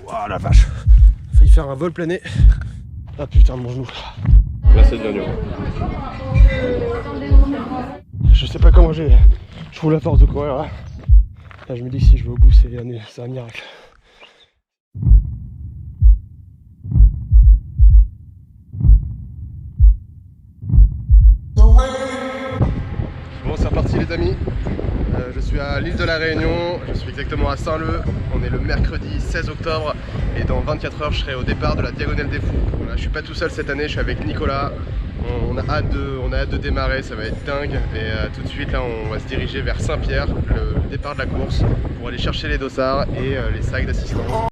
Oh la vache. J'ai failli faire un vol plané. Ah putain mon genou. Là c'est bien dur. Je sais pas comment je trouve la force de courir là. Là je me dis que si je vais au bout c'est un miracle. Bon c'est reparti les amis. Je suis à l'île de la Réunion, je suis exactement à Saint-Leu. On est le mercredi 16 octobre et dans 24 heures je serai au départ de la Diagonale des Fous. Voilà, je suis pas tout seul cette année, je suis avec Nicolas. On a hâte de démarrer, ça va être dingue. Et tout de suite là on va se diriger vers Saint-Pierre, le départ de la course, pour aller chercher les dossards et les sacs d'assistance.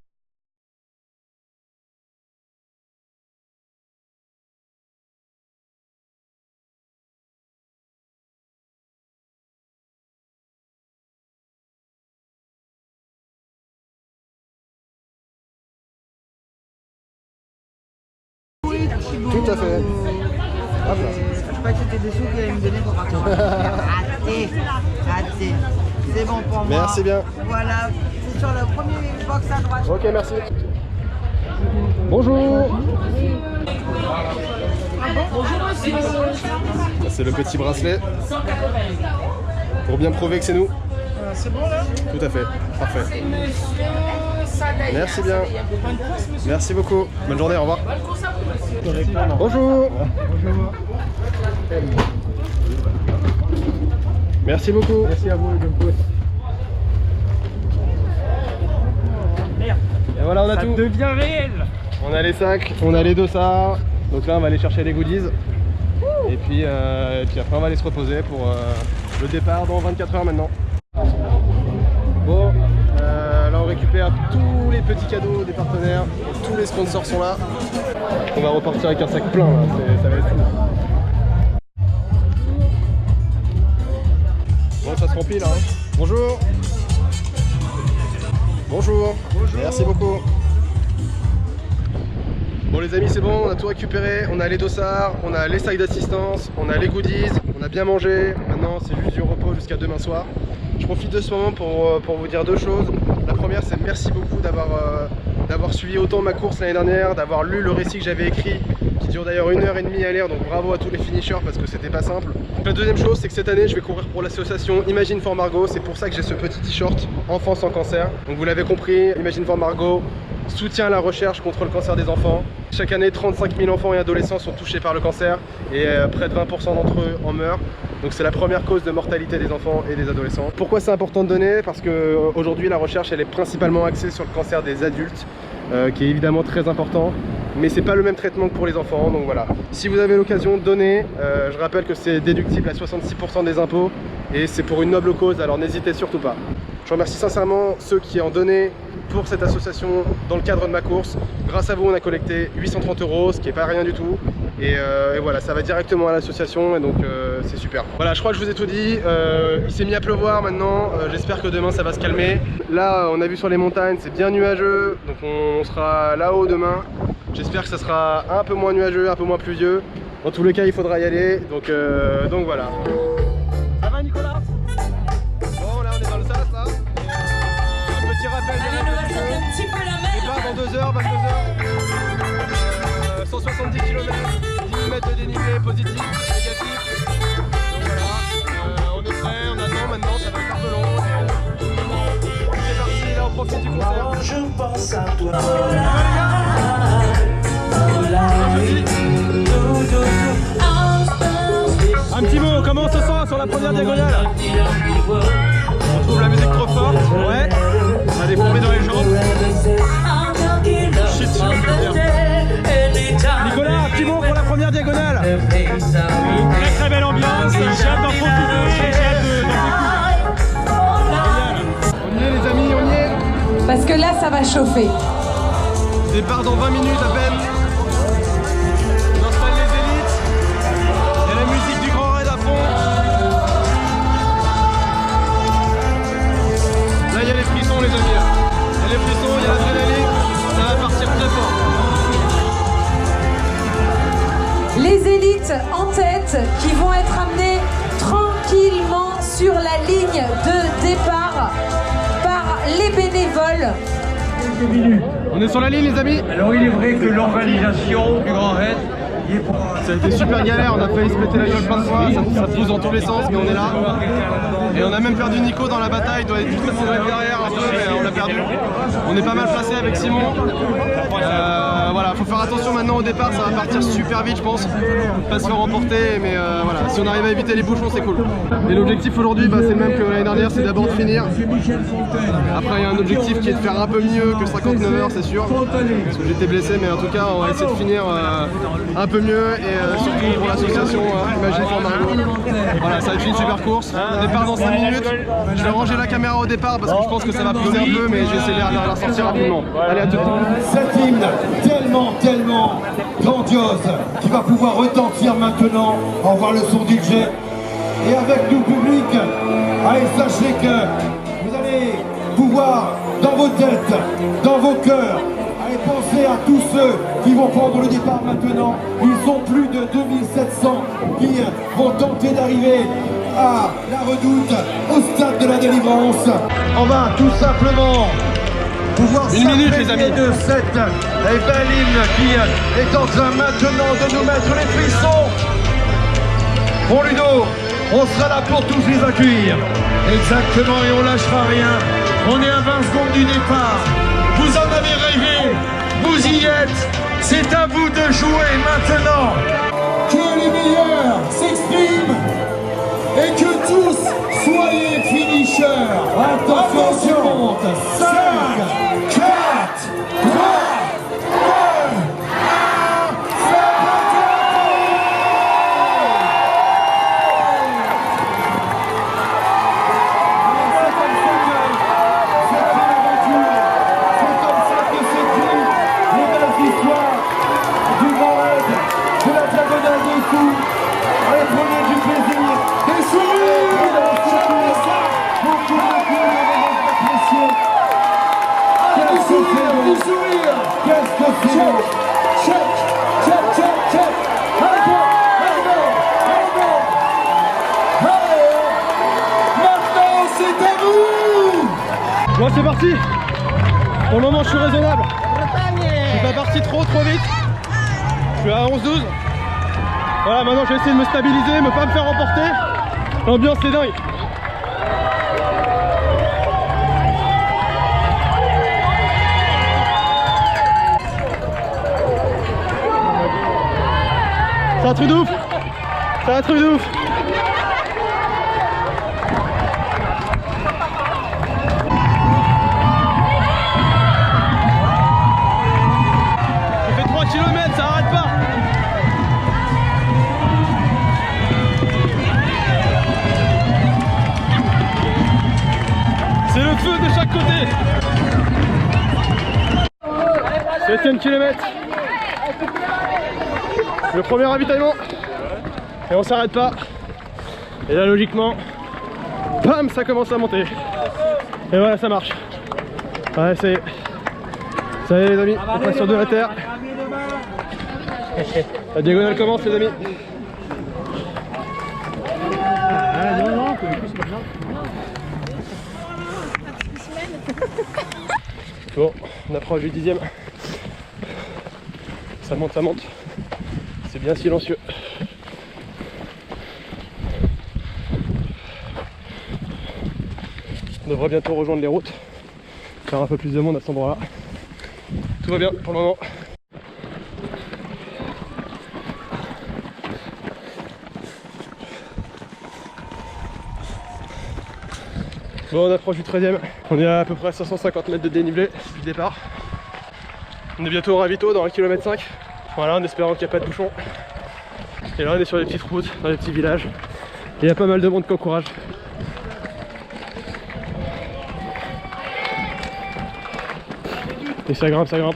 Tout à fait. Hop là. Je crois que c'était des sous qu'il allait me donner pour partir. Raté, raté. C'est bon pour moi. Merci bien. Voilà, c'est sur le premier box à droite. Ok, merci. Bonjour. Bonjour monsieur. C'est le petit bracelet. Pour bien prouver que c'est nous. C'est bon là? Tout à fait. Parfait. Merci bien. Merci beaucoup. Bonne journée, au revoir. Bonjour. Bonjour. Merci beaucoup. Merci à vous. Et voilà, on a tout. Ça devient réel. On a les sacs, on a les dossards. Donc là, on va aller chercher les goodies. Et puis après, on va aller se reposer pour le départ dans 24 heures maintenant. Bon, là on récupère tous les petits cadeaux des partenaires, tous les sponsors sont là. On va repartir avec un sac plein là, ça va être fou. Bon, ça se remplit là. Bonjour. Bonjour. Bonjour. Merci beaucoup. Bon les amis, c'est bon, on a tout récupéré, on a les dossards, on a les sacs d'assistance, on a les goodies, on a bien mangé. Maintenant c'est juste du repos jusqu'à demain soir. Je profite de ce moment pour vous dire deux choses. La première, c'est merci beaucoup d'avoir suivi autant ma course l'année dernière, d'avoir lu le récit que j'avais écrit, qui dure d'ailleurs 1h30 à l'air, donc bravo à tous les finishers parce que c'était pas simple. Donc la deuxième chose, c'est que cette année, je vais courir pour l'association Imagine for Margot. C'est pour ça que j'ai ce petit t-shirt Enfants sans cancer. Donc vous l'avez compris, Imagine for Margot soutient la recherche contre le cancer des enfants. Chaque année, 35 000 enfants et adolescents sont touchés par le cancer et près de 20% d'entre eux en meurent. Donc c'est la première cause de mortalité des enfants et des adolescents. Pourquoi c'est important de donner? Parce qu'aujourd'hui la recherche elle est principalement axée sur le cancer des adultes, qui est évidemment très important, mais c'est pas le même traitement que pour les enfants. Donc voilà, si vous avez l'occasion de donner, je rappelle que c'est déductible à 66% des impôts et c'est pour une noble cause, alors n'hésitez surtout pas. Je remercie sincèrement ceux qui ont donné pour cette association dans le cadre de ma course. Grâce à vous, on a collecté 830 €, ce qui est pas rien du tout. Et voilà, ça va directement à l'association et donc c'est super. Voilà, je crois que je vous ai tout dit. Il s'est mis à pleuvoir maintenant. J'espère que demain ça va se calmer. Là, on a vu sur les montagnes, c'est bien nuageux. Donc on sera là-haut demain. J'espère que ça sera un peu moins nuageux, un peu moins pluvieux. Dans tous les cas, il faudra y aller. Donc voilà. Ça va Nicolas? Bon, là on est dans le sas là. Petit rappel de départ dans 2 heures, 22 heures, 170 km, 10 mètres de dénivelé positif, négatif. Donc voilà, on est prêt, on attend maintenant, ça va être un peu long. C'est parti, là on profite du concert. Je pense à toi. Un petit mot, comment on se sent sur la première diagonale? On trouve la musique trop forte, ouais. On a des pompées dans les jambes. Shit, Nicolas, un petit mot pour la première diagonale. Très très belle ambiance, j'ai hâte d'en profiter, j'ai hâte de... On y est les amis, on y est. Parce que là ça va chauffer. Départ dans 20 minutes à peine. On installe les élites. Il y a la musique du Grand Raid à fond. Là il y a les frissons les amis. Il y a les frissons, il y a l'adrénaline. Ça va partir très fort. Les élites en tête qui vont être amenées tranquillement sur la ligne de départ par les bénévoles quelques minutes. On est sur la ligne les amis. Alors il est vrai que l'organisation du Grand Raid y est pour... Ça a été super galère, on a failli se péter la gueule plein de fois, ça pousse dans tous les sens mais on est là. Et on a même perdu Nico dans la bataille, il doit être juste derrière un peu, mais on l'a perdu. On est pas mal placé avec Simon. Voilà, faut faire attention maintenant au départ, ça va partir super vite je pense. Pas se faire remporter, mais voilà, si on arrive à éviter les bouchons c'est cool. Et l'objectif aujourd'hui c'est le même que l'année dernière, c'est d'abord de finir. Après il y a un objectif qui est de faire un peu mieux que 59 heures c'est sûr. Parce que j'étais blessé, mais en tout cas on va essayer de finir un peu mieux et surtout pour l'association Imagine for Margot. Voilà, ça va être une super course. Départ dans 5 minutes. Je vais ranger la caméra au départ parce que je pense que ça va pousser un peu, mais je vais essayer de la sortir rapidement. Allez, à tout de suite. Cet hymne tellement grandiose qui va pouvoir retentir maintenant. On va voir le son du jet. Et avec nous public, allez, sachez que vous allez pouvoir dans vos têtes, dans vos cœurs, allez penser à tous ceux qui vont prendre le départ maintenant. Ils sont plus de 2700 qui vont tenter d'arriver à la Redoute, au stade de la Délivrance. On va tout simplement pouvoir s'imprégner de cette belle hymne qui est en train maintenant de nous mettre les frissons. Bon Ludo, on sera là pour tous les accueillir. Exactement, et on lâchera rien. On est à 20 secondes du départ. Vous en avez rêvé, vous y êtes. C'est à vous de jouer maintenant. Que les meilleurs s'expriment et que tous soyez finishers. Attention, monte. 5, 4, 3, 2, 1, c'est parti. C'est comme ça que s'écrit les belles histoires du Grand Raid, de la diagonale des fous. Allez, prenez du plaisir, des sourires, beaucoup apprécié. Qu'est-ce que c'est beau, qu'est-ce que c'est beau. Check. Allez, maintenant c'est à vous. Bon c'est parti. Pour le moment je suis raisonnable. Je suis pas parti trop vite. Je suis à 11-12. Voilà, maintenant je vais essayer de me stabiliser, pas me faire emporter. L'ambiance c'est dingue. C'est un truc de ouf. C'est un truc de ouf. J'ai fait 3 km, ça arrête pas. C'est le feu de chaque côté. 7ème kilomètre. Le premier ravitaillement. Et on s'arrête pas. Et là logiquement, bam, ça commence à monter. Et voilà, ça marche. Ouais, ça y est. Ça y est les amis, on passe sur de la terre. La diagonale commence les amis. Bon, on approche du 10ème. Ça monte. C'est bien silencieux. On devrait bientôt rejoindre les routes. Faire un peu plus de monde à cet endroit-là. Tout va bien pour le moment. Bon, on approche du 13ème. On est à peu près à 550 mètres de dénivelé depuis le départ. On est bientôt au ravito dans 1,5 km. Voilà, en espérant qu'il n'y a pas de bouchon. Et là on est sur les petites routes, dans les petits villages. Et il y a pas mal de monde qui encourage. Et ça grimpe. Ok,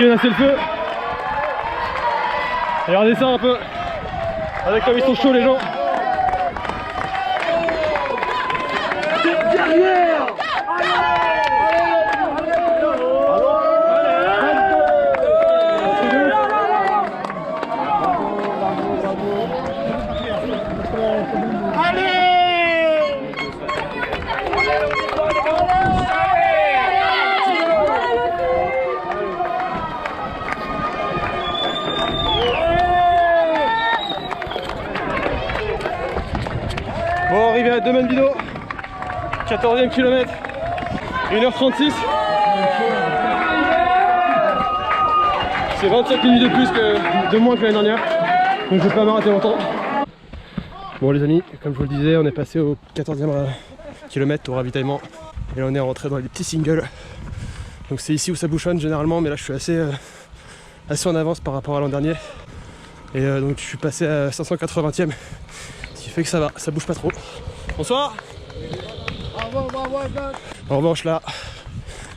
là c'est le feu. Regardez ça un peu. Avec comme ils sont chauds les gens. Derrière. semaine vidéo. 14e kilomètre. 1h36. C'est 25 minutes de plus de moins que l'année dernière. Donc je vais pas m'arrêter longtemps. Bon les amis, comme je vous le disais, on est passé au 14e kilomètre au ravitaillement. Et là on est rentré dans les petits singles. Donc c'est ici où ça bouchonne généralement, mais là je suis assez en avance par rapport à l'an dernier. Et donc je suis passé à 580e. Ce qui fait que ça va, ça bouge pas trop. Bonsoir. En revanche là,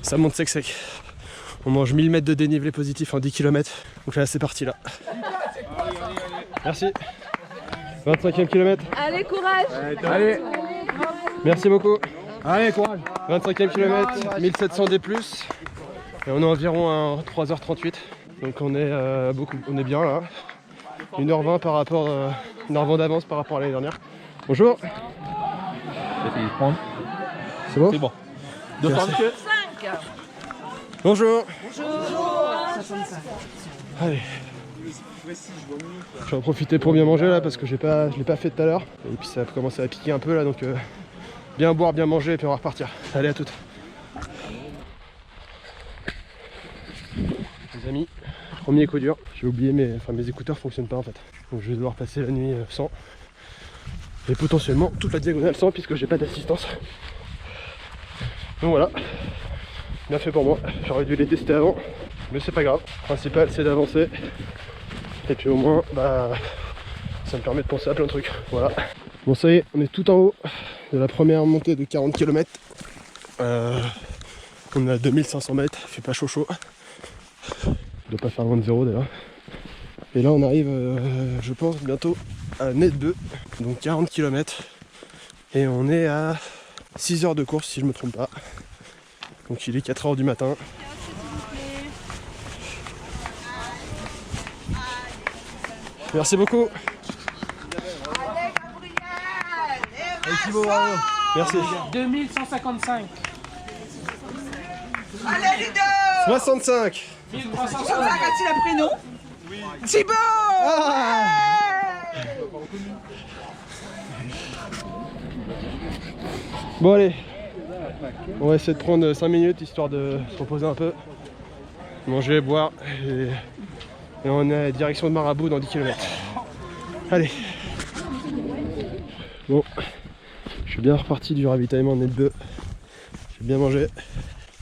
ça monte sec. On mange 1000 mètres de dénivelé positif en 10 km. Donc là c'est parti là. Merci. 25e kilomètre. Allez, courage. Allez. Merci beaucoup. Allez, courage. 25e kilomètre, 1700 D+. Et on est environ à 3h38. Donc on est bien là. 1h20 par rapport 1h20 d'avance par rapport à l'année dernière. Bonjour. C'est bon? C'est bon. 205. Bonjour. Allez. Je vais en profiter pour bien manger là parce que je l'ai pas fait tout à l'heure. Et puis ça a commencé à piquer un peu là, donc bien boire, bien manger et puis on va repartir. Allez, à toutes. Les amis, premier coup dur. J'ai oublié mes écouteurs fonctionnent pas en fait. Donc je vais devoir passer la nuit sans. Et potentiellement toute la diagonale sans puisque j'ai pas d'assistance. Donc voilà. Bien fait pour moi. J'aurais dû les tester avant. Mais c'est pas grave. Le principal c'est d'avancer. Et puis au moins, ça me permet de penser à plein de trucs. Voilà. Bon ça y est, on est tout en haut de la première montée de 40 km. On est à 2500 mètres, il fait pas chaud. Il doit pas faire loin de zéro d'ailleurs. Et là on arrive, je pense, bientôt à Net 2, donc 40 km. Et on est à 6 heures de course si je me trompe pas. Donc il est 4 heures du matin. Merci beaucoup. Merci. 2155. Allez, Ludo. 65. 1365. A-t-il un prénom? Oui. Thibaut. Bon allez, on va essayer de prendre 5 minutes histoire de se reposer un peu, manger, boire et on est à la direction de Marabout dans 10 km. Allez. Bon, je suis bien reparti du ravitaillement Net 2. J'ai bien mangé.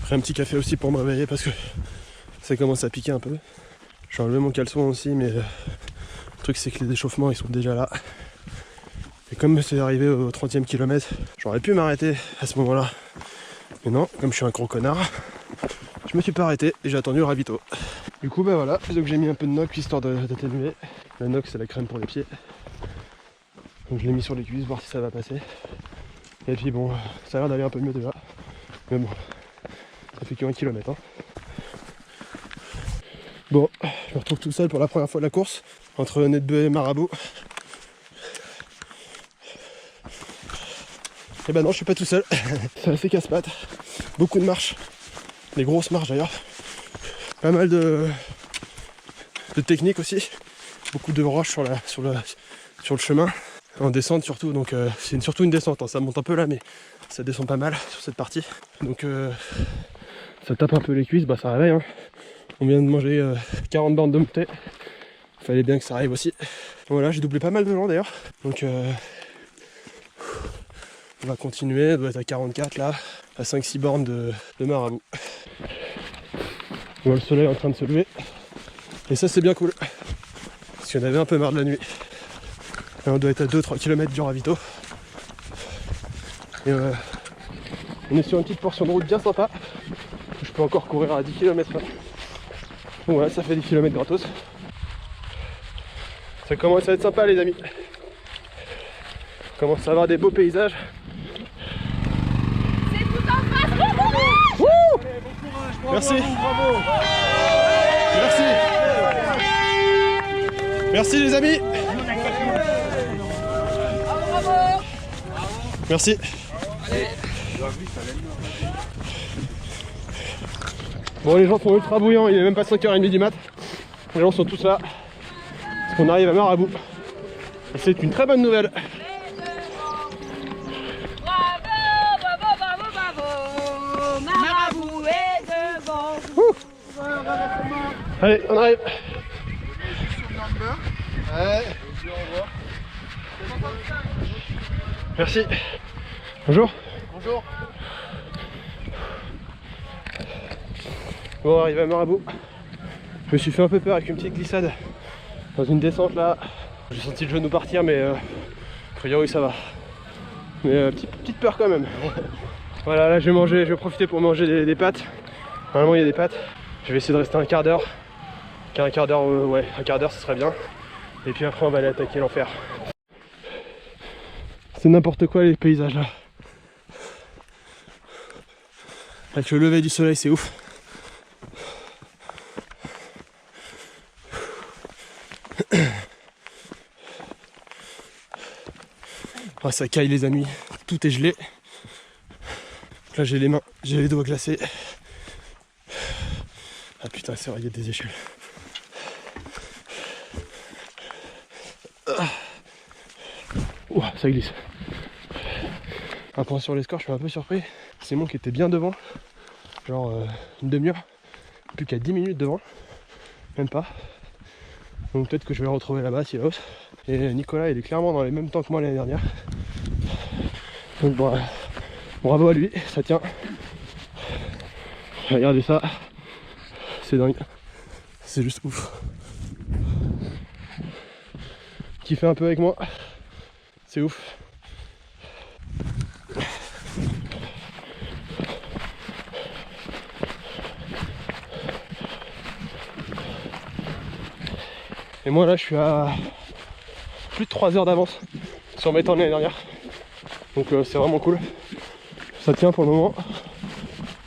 Pris un petit café aussi pour me réveiller parce que ça commence à piquer un peu. J'ai enlevé mon caleçon aussi, mais le truc c'est que les échauffements ils sont déjà là. Et comme c'est arrivé au 30e kilomètre, j'aurais pu m'arrêter à ce moment-là. Mais non, comme je suis un gros connard, je me suis pas arrêté et j'ai attendu le ravito. Du coup voilà, donc j'ai mis un peu de Noc histoire d'atténuer. La Noc c'est la crème pour les pieds. Donc je l'ai mis sur les cuisses, voir si ça va passer. Et puis bon, ça a l'air d'aller un peu mieux déjà. Mais bon, ça fait que 1 km. Hein. Bon, je me retrouve tout seul pour la première fois de la course, entre Net 2 et Marabout. Et ben non, je suis pas tout seul. C'est assez casse-pattes. Beaucoup de marches. Des grosses marches d'ailleurs. Pas mal de technique aussi. Beaucoup de roches sur le chemin. En descente surtout, donc c'est surtout une descente. Hein. Ça monte un peu là, mais ça descend pas mal sur cette partie. Donc ça tape un peu les cuisses, ça réveille. Hein. On vient de manger 40 bornes de montée. Il fallait bien que ça arrive aussi. Voilà, j'ai doublé pas mal de gens d'ailleurs. Donc on va continuer, on doit être à 44 là, à 5-6 bornes de Marabout. On voit le soleil en train de se lever. Et ça c'est bien cool. Parce qu'on avait un peu marre de la nuit. Là, on doit être à 2-3 km du ravito. Et on est sur une petite portion de route bien sympa. Je peux encore courir à 10 km là. Donc voilà, ça fait 10 km gratos. Ça commence à être sympa les amis. On commence à avoir des beaux paysages. Merci. Bravo. Merci. Merci les amis. Merci. Bon, les gens sont ultra bouillants, il est même pas 5h30 du mat. Les gens sont tous là. Parce qu'on arrive à Marabout. Et c'est une très bonne nouvelle. Allez, on arrive. Ouais. Merci. Bonjour. Bonjour. Bon, on arrive à Marabout. Je me suis fait un peu peur avec une petite glissade dans une descente là. J'ai senti le genou partir, mais a priori ça va. Mais petite peur quand même. Voilà, là je vais profiter pour manger des pâtes. Normalement il y a des pâtes. Je vais essayer de rester un quart d'heure. Un quart d'heure, ouais, un quart d'heure ce serait bien. Et puis après on va aller attaquer l'enfer. C'est n'importe quoi les paysages là. Avec le lever du soleil, c'est ouf. Oh, ça caille les amis, tout est gelé. Là j'ai les mains, j'ai les doigts glacés. Ah putain, c'est vrai, il y a des échelles. Ouah, ça glisse. Un point sur les scores, je suis un peu surpris. Simon qui était bien devant, genre une demi-heure, plus qu'à 10 minutes devant, même pas. Donc peut-être que je vais le retrouver là-bas, s'il hausse. Et Nicolas, il est clairement dans les mêmes temps que moi l'année dernière. Donc bon, bravo à lui, ça tient. Regardez ça, c'est dingue, c'est juste ouf. Kiffez un peu avec moi, c'est ouf. Et moi là je suis à plus de 3 heures d'avance sur mes temps de l'année dernière. Donc c'est vraiment cool. Ça tient pour le moment.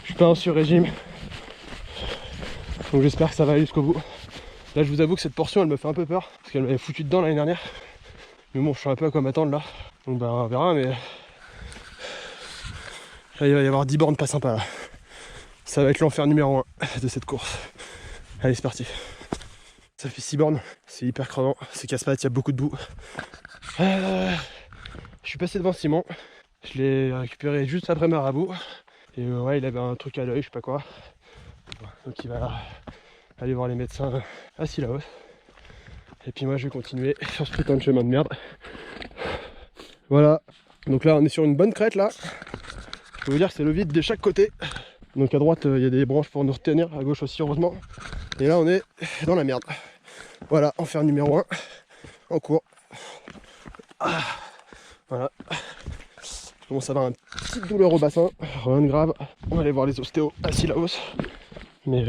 Je suis pas en sur-régime. Donc j'espère que ça va aller jusqu'au bout. Là je vous avoue que cette portion elle me fait un peu peur. Parce qu'elle m'avait foutu dedans l'année dernière. Mais bon je sais un peu à quoi m'attendre là. Donc bah on verra, mais là il va y avoir 10 bornes pas sympas là. Ça va être l'enfer numéro 1 de cette course. Allez c'est parti. Ça fait 6 bornes, c'est hyper crevant, c'est casse-pattes, il y a beaucoup de boue. Je suis passé devant Simon, je l'ai récupéré juste après Marabout. Et ouais, il avait un truc à l'œil, je sais pas quoi. Donc il va aller voir les médecins à Sillaos. Et puis moi je vais continuer sur ce putain de chemin de merde. Voilà, donc là on est sur une bonne crête là. Je peux vous dire que c'est le vide de chaque côté. Donc à droite il y a des branches pour nous retenir, à gauche aussi heureusement. Et là on est dans la merde. Voilà, enfer numéro 1 en cours. Ah, voilà. Je commence à avoir une petite douleur au bassin, rien de grave. On va aller voir les ostéos à Sillaos. Mais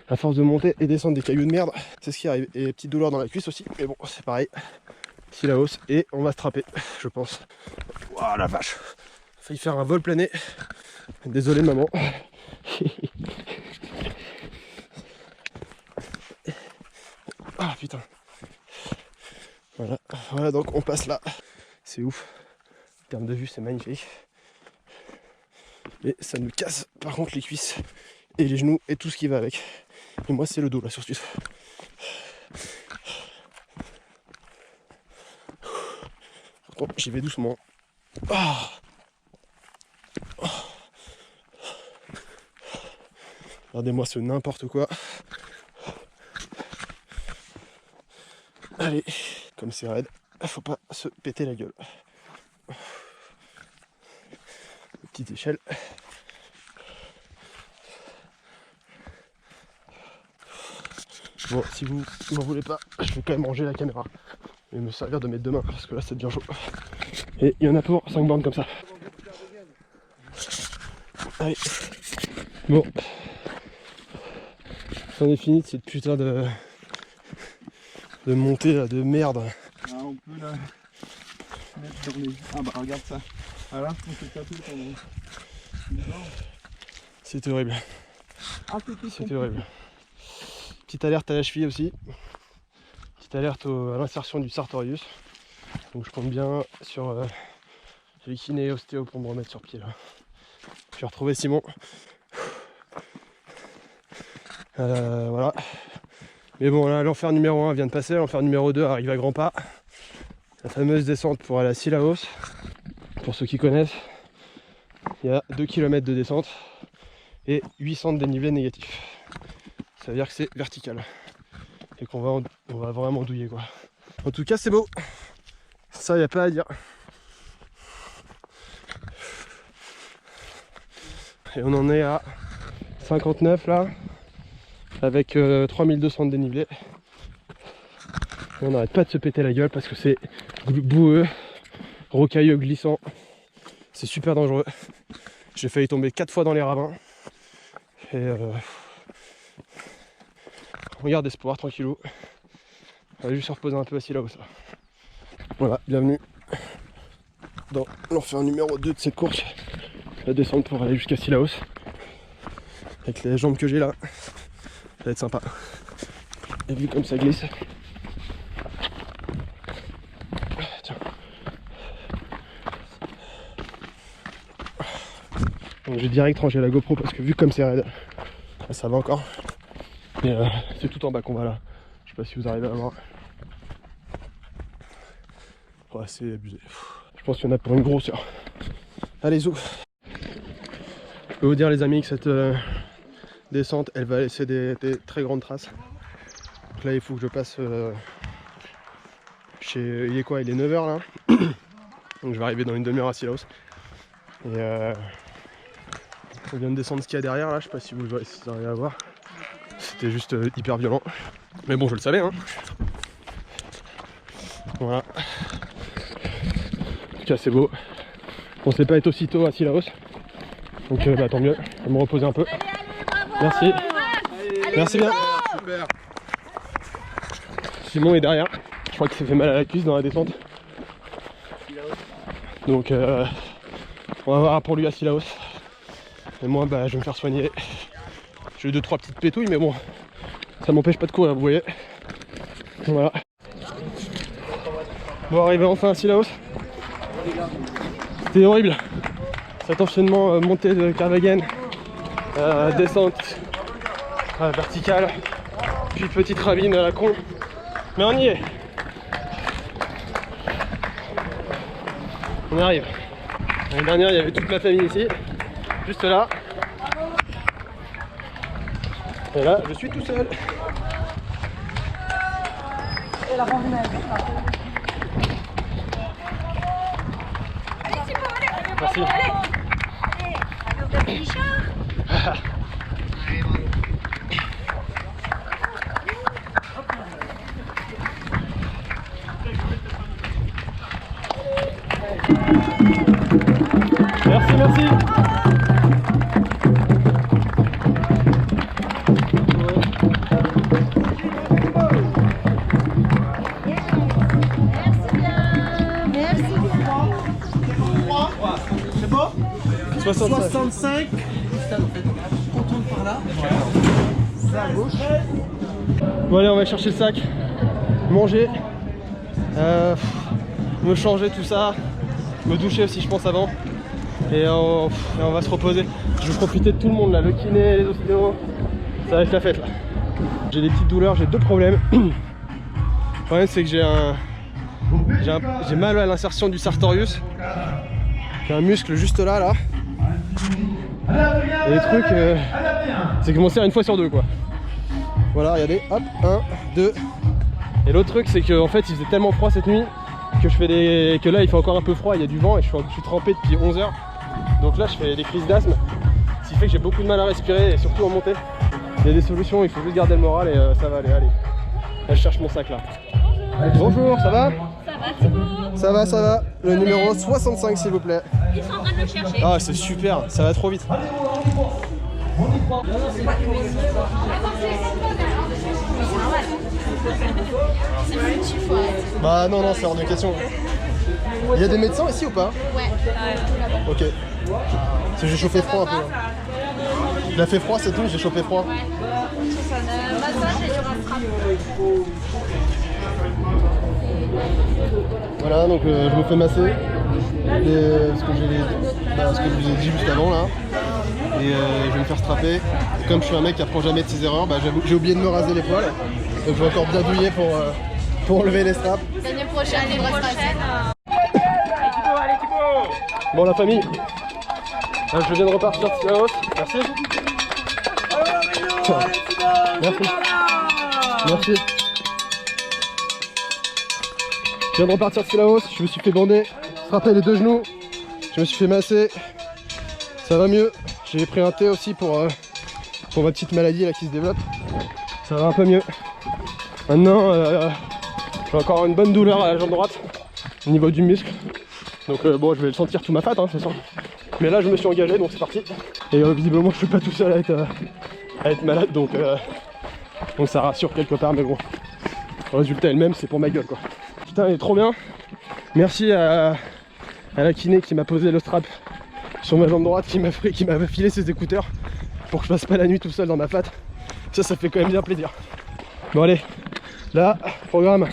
à force de monter et descendre des cailloux de merde, c'est ce qui arrive. Et petite douleur dans la cuisse aussi, mais bon c'est pareil. Sillaos et on va se trapper, je pense. Waouh la vache, failli faire un vol plané. Désolé maman. Ah putain. Voilà, voilà donc on passe là. C'est ouf. En termes de vue c'est magnifique. Et ça nous casse par contre les cuisses et les genoux et tout ce qui va avec. Et moi c'est le dos là surtout. Par contre j'y vais doucement. Ah. Regardez-moi ce n'importe quoi. Allez, comme c'est raide, faut pas se péter la gueule. Petite échelle. Bon, si vous m'en voulez pas, je vais quand même ranger la caméra et me servir de mes deux mains parce que là ça devient chaud. Et il y en a pour 5 bornes comme ça. Allez. Bon. C'en est fini de cette putain de montée là, de merde. Ah, on peut là mettre sur les... Ah bah regarde ça. Voilà, on s'est tapé pendant... C'était horrible. Ah, c'était horrible. Petite alerte à la cheville aussi. Petite alerte à l'insertion du sartorius. Donc je compte bien sur les kinés et ostéo pour me remettre sur pied là. Je vais retrouver Simon. Voilà. Mais bon là l'enfer numéro 1 vient de passer, l'enfer numéro 2 arrive à grands pas. La fameuse descente pour aller à Sillaos. Pour ceux qui connaissent, il y a 2 km de descente et 800 de dénivelé négatif. ça veut dire que c'est vertical. Et qu'on va, on va vraiment douiller quoi. En tout cas c'est beau. Ça y a pas à dire. Et on en est à 59 là. Avec 3200 de dénivelé. Et on n'arrête pas de se péter la gueule parce que c'est boueux, rocailleux, glissant. C'est super dangereux. J'ai failli tomber 4 fois dans les ravins. Et on garde espoir, tranquillou. On va juste se reposer un peu assis là-haut ça. Voilà, bienvenue dans l'enfer numéro 2 de cette course. La descente pour aller jusqu'à Sillaos. Avec les jambes que j'ai là, ça va être sympa. Et vu comme ça glisse. Tiens. Donc j'ai direct rangé la GoPro parce que vu comme c'est raide, ça va encore. Mais c'est tout en bas qu'on va là. Je sais pas si vous arrivez à voir. Ouais, c'est abusé. Je pense qu'il y en a pour une grosse heure. Allez, zou. Je peux vous dire les amis que cette descente elle va laisser des très grandes traces. Donc là il faut que je passe chez... Il est quoi? Il est 9h là. Donc je vais arriver dans une demi-heure à Sillaos. Et on vient de descendre ce qu'il y a derrière là, je sais pas si vous arrivez à voir. C'était juste hyper violent. Mais bon je le savais hein. Voilà. En tout cas c'est beau. Je pensais pas être aussitôt à Sillaos. Donc bah, tant mieux, je vais me reposer un peu. Merci. Merci bien. Super. Simon est derrière. Je crois qu'il s'est fait mal à la cuisse dans la descente. Donc on va voir pour lui à Sillaos. Et moi bah, je vais me faire soigner. J'ai eu 2-3 petites pétouilles mais bon, ça m'empêche pas de courir, vous voyez. Voilà. Bon, arrivé enfin à Sillaos. C'était horrible. Cet enchaînement montée de Kervegen, descente verticale, puis petite ravine à la con. Mais on y est. On arrive. L'année dernière il y avait toute ma famille ici, juste là. Et là je suis tout seul. Et la merci. Merci, merci. C'est bon? 65. On tourne par là. C'est à gauche. Bon allez on va chercher le sac, manger, me changer tout ça, me doucher aussi je pense avant. Et on va se reposer. Je vais profiter de tout le monde là, le kiné, les ostéos. Ça va être la fête là. J'ai des petites douleurs, j'ai 2 problèmes. Le problème c'est que j'ai mal à l'insertion du sartorius. J'ai un muscle juste là. Et les trucs, c'est que je m'en sers une fois sur 2 quoi. Voilà, regardez, hop, 1, 2. Et l'autre truc c'est qu'en fait il faisait tellement froid cette nuit que là il fait encore un peu froid, il y a du vent et je suis trempé depuis 11 h. Donc là je fais des crises d'asthme, ce qui fait que j'ai beaucoup de mal à respirer et surtout en montée. Il y a des solutions, il faut juste garder le moral et ça va aller, allez. Là je cherche mon sac là. Bonjour, ça va? Ça va Thibaut? Ça va. Le numéro 65 s'il vous plaît. Ils sont en train de le chercher. Ah c'est super, ça va trop vite. C'est foutu, faut arrêter. Bah non, c'est hors de question. Il y a des médecins ici ou pas? Ouais. Ok. C'est j'ai chauffé froid un peu. Il a fait froid c'est tout, j'ai chauffé froid. Ouais. Massage et du rattrape. Voilà, donc je me fais masser. Ce que je vous ai dit juste avant là. Et je vais me faire strapper. Et comme je suis un mec qui apprend jamais de ses erreurs, bah, j'ai oublié de me raser les poils. Donc je vais encore bien douiller pour enlever les straps. L'année prochaine, Bon la famille, là, je viens de repartir de Sillaos. Merci. Merci. Merci. Je viens de repartir de Sillaos, je me suis fait bander, frapper les 2 genoux, je me suis fait masser, ça va mieux. J'ai pris un thé aussi pour ma petite maladie là qui se développe, ça va un peu mieux. Maintenant, j'ai encore une bonne douleur à la jambe droite, au niveau du muscle, donc bon, je vais le sentir tout ma fat, hein, de toute façon. Mais là, je me suis engagé, donc c'est parti. Et visiblement, je suis pas tout seul à être malade, donc ça rassure quelque part, mais bon, le résultat est le même, c'est pour ma gueule quoi. Putain, il est trop bien. Merci à la kiné qui m'a posé le strap sur ma jambe droite, qui m'a filé ses écouteurs pour que je passe pas la nuit tout seul dans ma fat. Ça fait quand même bien plaisir. Bon allez, là, programme,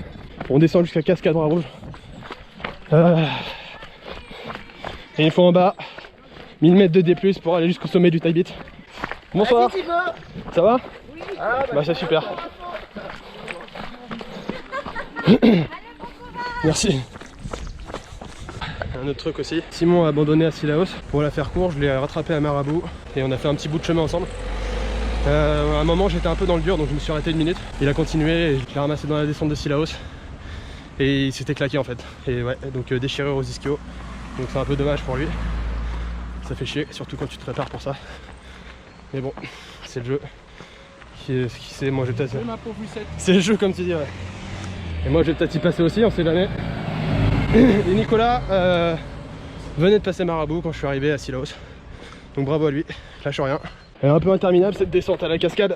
on descend jusqu'à Cascade Bras-Rouge. Et il faut en bas 1000 mètres de D+, pour aller jusqu'au sommet du Taibit. Bonsoir. Ça va? Oui. Bah c'est super. Merci. Un autre truc aussi, Simon a abandonné à Sillaos. Pour la faire court, je l'ai rattrapé à Marabout et on a fait un petit bout de chemin ensemble. À un moment j'étais un peu dans le dur, donc je me suis arrêté 1 minute. Il a continué et je l'ai ramassé dans la descente de Sillaos et il s'était claqué en fait. Et ouais, donc déchirure aux ischios, donc c'est un peu dommage pour lui. Ça fait chier, surtout quand tu te prépares pour ça. Mais bon, c'est le jeu. Qui sait, moi je vais peut-être... C'est le jeu comme tu dis, ouais. Et moi je vais peut-être y passer aussi, on sait jamais. Et Nicolas venait de passer Marabout quand je suis arrivé à Sillaos. Donc bravo à lui, lâche rien. Elle est un peu interminable cette descente à la cascade.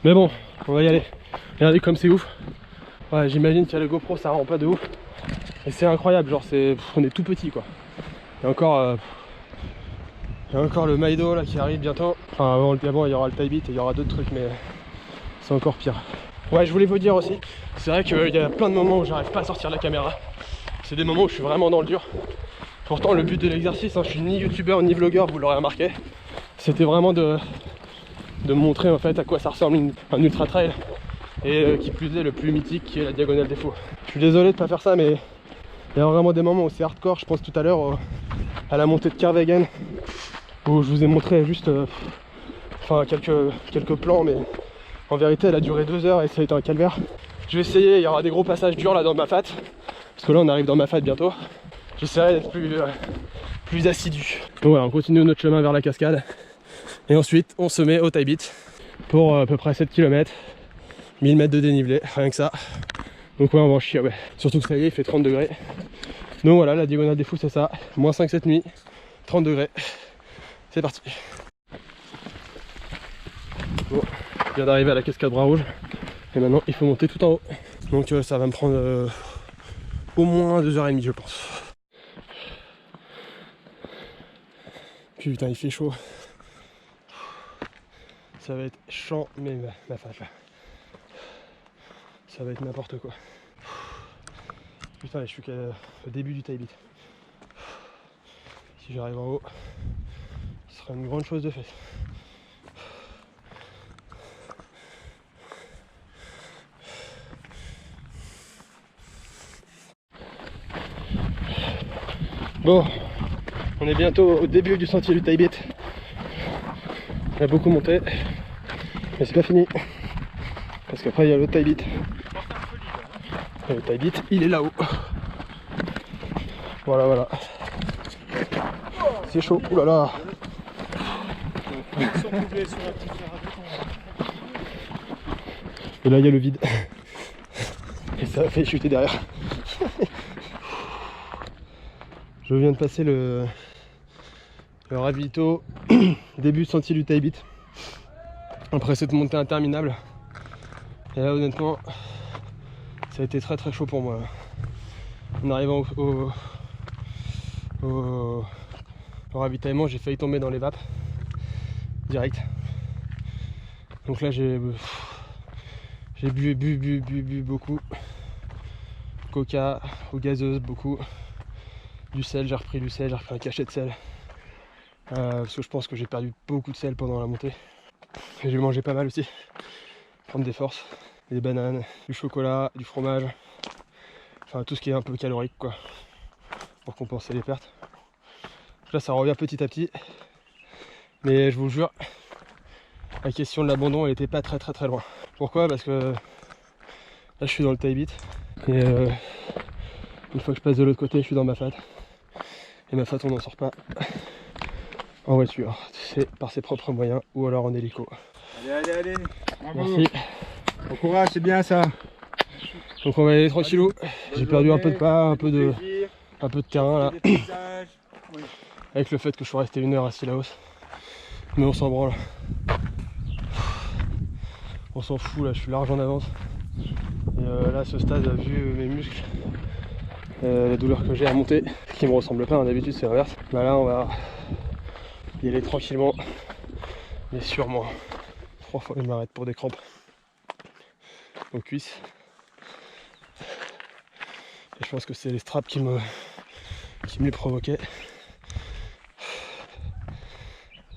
Mais bon, on va y aller. Regardez comme c'est ouf. Ouais, j'imagine qu'à la GoPro ça rend pas de ouf. Et c'est incroyable, genre on est tout petit quoi. Il y a encore le Maïdo là qui arrive bientôt. Enfin avant il y aura le Taibit et il y aura d'autres trucs, mais c'est encore pire. Ouais, je voulais vous dire aussi, c'est vrai qu'il y a plein de moments où j'arrive pas à sortir la caméra. C'est des moments où je suis vraiment dans le dur. Pourtant le but de l'exercice, hein, je suis ni youtubeur ni vlogueur, vous l'aurez remarqué. C'était vraiment de montrer en fait à quoi ça ressemble un ultra trail. Et qui plus est le plus mythique qui est la Diagonale des Fous. Je suis désolé de pas faire ça, mais il y a vraiment des moments où c'est hardcore. Je pense tout à l'heure à la montée de Kervegen, où je vous ai montré juste quelques plans, mais en vérité elle a duré 2 heures et ça a été un calvaire. Je vais essayer, il y aura des gros passages durs là dans ma fat, parce que là on arrive dans ma fat bientôt. J'essaierai d'être plus assidu. Donc voilà, on continue notre chemin vers la cascade. Et ensuite on se met au Taibit pour à peu près 7 km, 1000 mètres de dénivelé, rien que ça. Donc ouais, on va en chier, ouais. Surtout que ça y est, il fait 30 degrés. Donc voilà, la Diagonale des Fous c'est ça, moins 5 cette nuit, 30 degrés. C'est parti. Bon, je viens d'arriver à la cascade Bras-Rouge. Et maintenant il faut monter tout en haut. Donc ça va me prendre au moins 2h30 je pense. Putain il fait chaud. Ça va être chiant, mais ma face là. Ça va être n'importe quoi. Putain, je suis qu'au début du Taibit. Si j'arrive en haut, ce sera une grande chose de fait. Bon, on est bientôt au début du sentier du Taibit. On a beaucoup monté, mais c'est pas fini. Parce qu'après il y a le Taibit. Et le Taibit, il est là-haut. Voilà, voilà. C'est chaud, oulala. Et là il y a le vide. Et ça fait chuter derrière. Je viens de passer le ravito début de sentier du Taibit. Après cette montée interminable. Et là honnêtement, ça a été très très chaud pour moi. En arrivant au ravitaillement, j'ai failli tomber dans les vapes. Direct. Donc là j'ai bu beaucoup. Coca, eau gazeuse, beaucoup. Du sel, j'ai repris du sel, j'ai repris un cachet de sel. Parce que je pense que j'ai perdu beaucoup de sel pendant la montée. Et j'ai mangé pas mal aussi. Prendre des forces. Des bananes, du chocolat, du fromage. Enfin tout ce qui est un peu calorique quoi. Pour compenser les pertes. Là ça revient petit à petit. Mais je vous jure, la question de l'abandon elle était pas très loin. Pourquoi? Parce que là je suis dans le tie beat et une fois que je passe de l'autre côté je suis dans ma fat. Et ma fat on n'en sort pas en voiture, c'est par ses propres moyens ou alors en hélico. Allez. Bravo. Merci. Bon courage, c'est bien ça. Donc on va y aller tranquillou. J'ai perdu un peu de pas, un peu de terrain là. Avec le fait que je suis resté 1 heure assis là-haut. Mais on s'en branle. On s'en fout là, je suis large en avance. Et là, à ce stade, vu mes muscles, la douleur que j'ai à monter, qui me ressemble pas, d'habitude c'est l'inverse. Bah là, on va y aller tranquillement, mais sûrement. 3 fois, je m'arrête pour des crampes aux cuisses. Et je pense que c'est les straps qui me les provoquaient.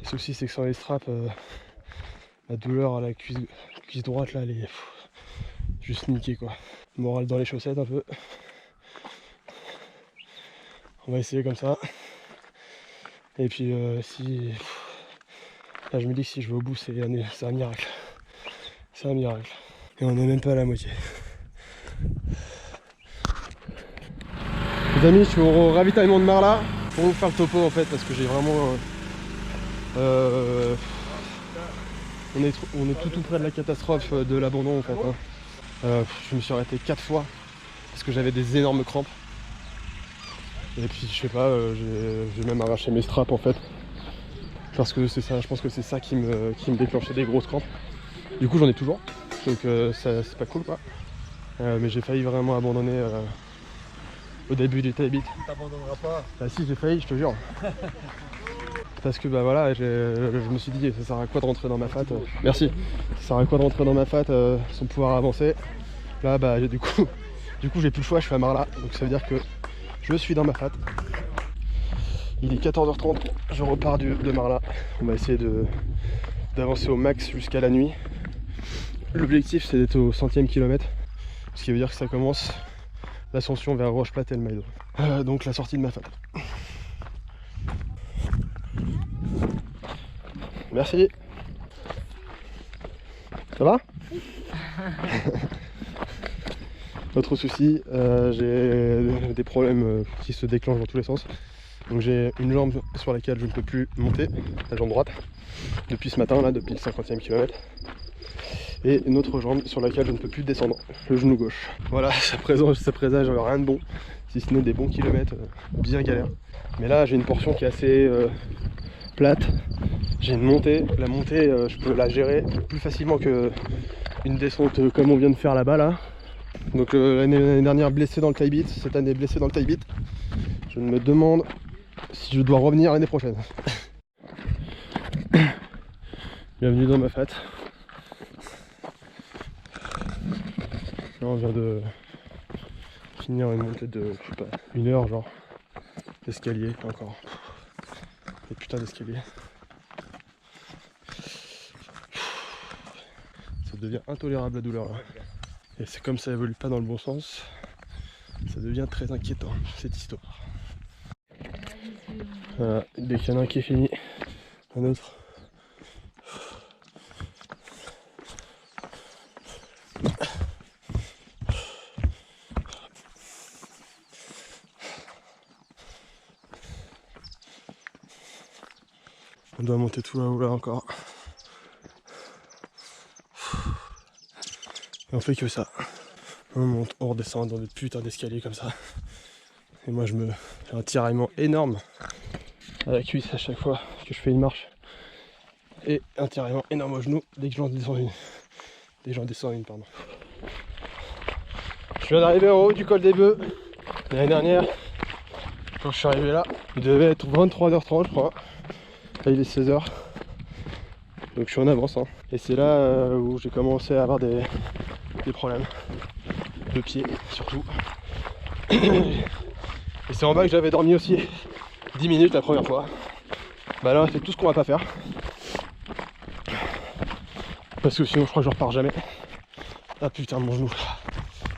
Le souci, c'est que sans les straps, la douleur à la cuisse droite là, elle est juste niquée quoi. Morale dans les chaussettes un peu. On va essayer comme ça. Et puis si là je me dis que si je vais au bout c'est un miracle. C'est un miracle. Et on n'est même pas à la moitié. Les amis, je suis au ravitaillement de Marla pour vous faire le topo en fait parce que j'ai vraiment on est tout près de la catastrophe de l'abandon en fait. Hein. Je me suis arrêté 4 fois parce que j'avais des énormes crampes. Et puis je sais pas, j'ai même arraché mes straps en fait. Parce que c'est ça, je pense que c'est ça qui me déclenchait des grosses crampes. Du coup j'en ai toujours, donc c'est pas cool quoi. Mais j'ai failli vraiment abandonner au début du tie beat. Tu t'abandonneras pas. Bah si, j'ai failli, je te jure. Parce que bah voilà, je me suis dit ça sert à quoi de rentrer dans ma fat. Merci. Ça sert à quoi de rentrer dans ma fat sans pouvoir avancer. Là bah du coup j'ai plus le choix, je suis à Marla, donc ça veut dire que je suis dans ma fat. Il est 14h30, je repars de Marla. On va essayer d'avancer au max jusqu'à la nuit. L'objectif c'est d'être au 100e kilomètre, ce qui veut dire que ça commence l'ascension vers Roche-Plate et le Maïdo. Donc la sortie de ma fat. Merci. Ça va? Autre souci, j'ai des problèmes qui se déclenchent dans tous les sens. Donc j'ai une jambe sur laquelle je ne peux plus monter, la jambe droite, depuis ce matin, là, depuis le 50e kilomètre. Et une autre jambe sur laquelle je ne peux plus descendre, le genou gauche. Voilà, ça présage rien de bon, si ce n'est des bons kilomètres bien galères. Mais là j'ai une portion qui est assez plate. J'ai une montée, la montée je peux la gérer plus facilement qu'une descente comme on vient de faire là-bas là. Donc l'année dernière blessé dans le tie beat, cette année blessé dans le tie beat. Je me demande si je dois revenir l'année prochaine. Bienvenue dans ma fat. Là on vient de finir une montée de, je sais pas, 1 heure genre, d'escalier encore. Des putains d'escaliers. Ça devient intolérable la douleur là. Et c'est comme ça évolue pas dans le bon sens, ça devient très inquiétant cette histoire. Voilà, dès qu'il y en a un qui est fini, un autre. On doit monter tout là-haut là encore. Et on fait que ça. On monte, on redescend dans des putains d'escaliers comme ça. Et moi j'ai un tiraillement énorme à la cuisse à chaque fois que je fais une marche. Et un tiraillement énorme au genou dès que j'en descends une. Dès que j'en descends une, pardon. Je viens d'arriver en haut du col des Bœufs. L'année dernière, quand je suis arrivé là, il devait être 23h30 je crois. Là il est 16h. Donc je suis en avance. Hein. Et c'est là où j'ai commencé à avoir des problèmes de pied surtout. Et c'est en bas que j'avais dormi aussi 10 minutes la première fois. Bah là c'est tout ce qu'on va pas faire. Parce que sinon je crois que je repars jamais. Ah putain mon genou.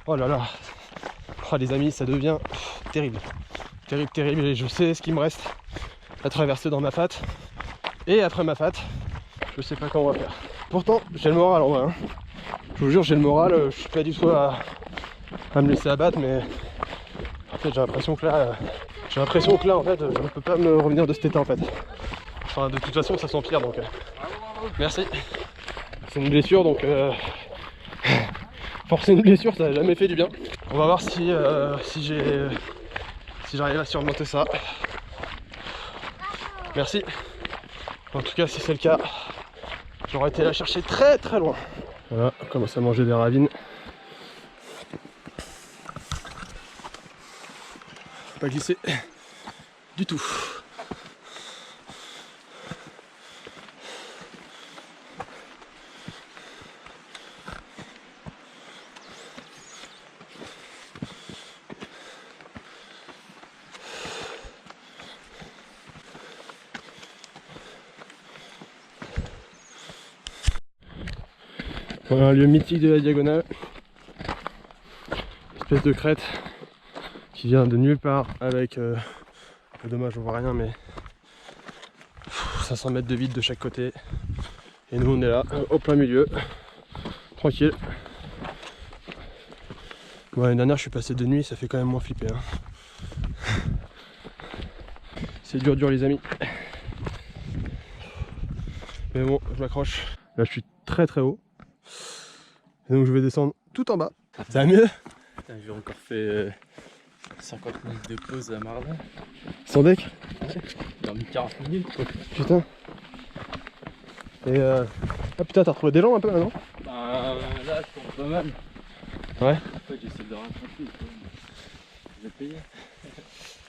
Oh là là. Oh les amis ça devient terrible. Terrible et je sais ce qu'il me reste à traverser dans ma fat. Et après ma fat, je sais pas comment on va faire. Pourtant, j'ai le moral en vrai. Hein. Je vous jure, j'ai le moral. Je suis pas du tout à me laisser abattre, mais en fait, j'ai l'impression que là, en fait, je ne peux pas me revenir de cet état en fait. Enfin, de toute façon, ça s'empire donc. Merci. C'est une blessure donc. Forcer une blessure, ça n'a jamais fait du bien. On va voir si j'arrive à surmonter ça. Merci. En tout cas, si c'est le cas, j'aurais été la chercher très très loin. Voilà, on commence à manger des ravines. Faut pas glisser du tout. Voilà un lieu mythique de la diagonale. Espèce de crête qui vient de nulle part avec dommage on voit rien mais 500 mètres de vide de chaque côté. Et nous on est là au plein milieu. Tranquille. Bon, l'année dernière je suis passé de nuit, ça fait quand même moins flipper. Hein. C'est dur les amis. Mais bon, je m'accroche. Là je suis très très haut. Et donc je vais descendre tout en bas. Ça va mieux? J'ai encore fait 50 minutes de pause à Mardin. Sans deck? Ouais, j'ai dormi 40 minutes quoi. Putain. Et ah putain, t'as retrouvé des jambes un peu là, non? Bah là je tombe pas mal. Ouais. En fait j'essaie de rattraper quoi. Je vais payer.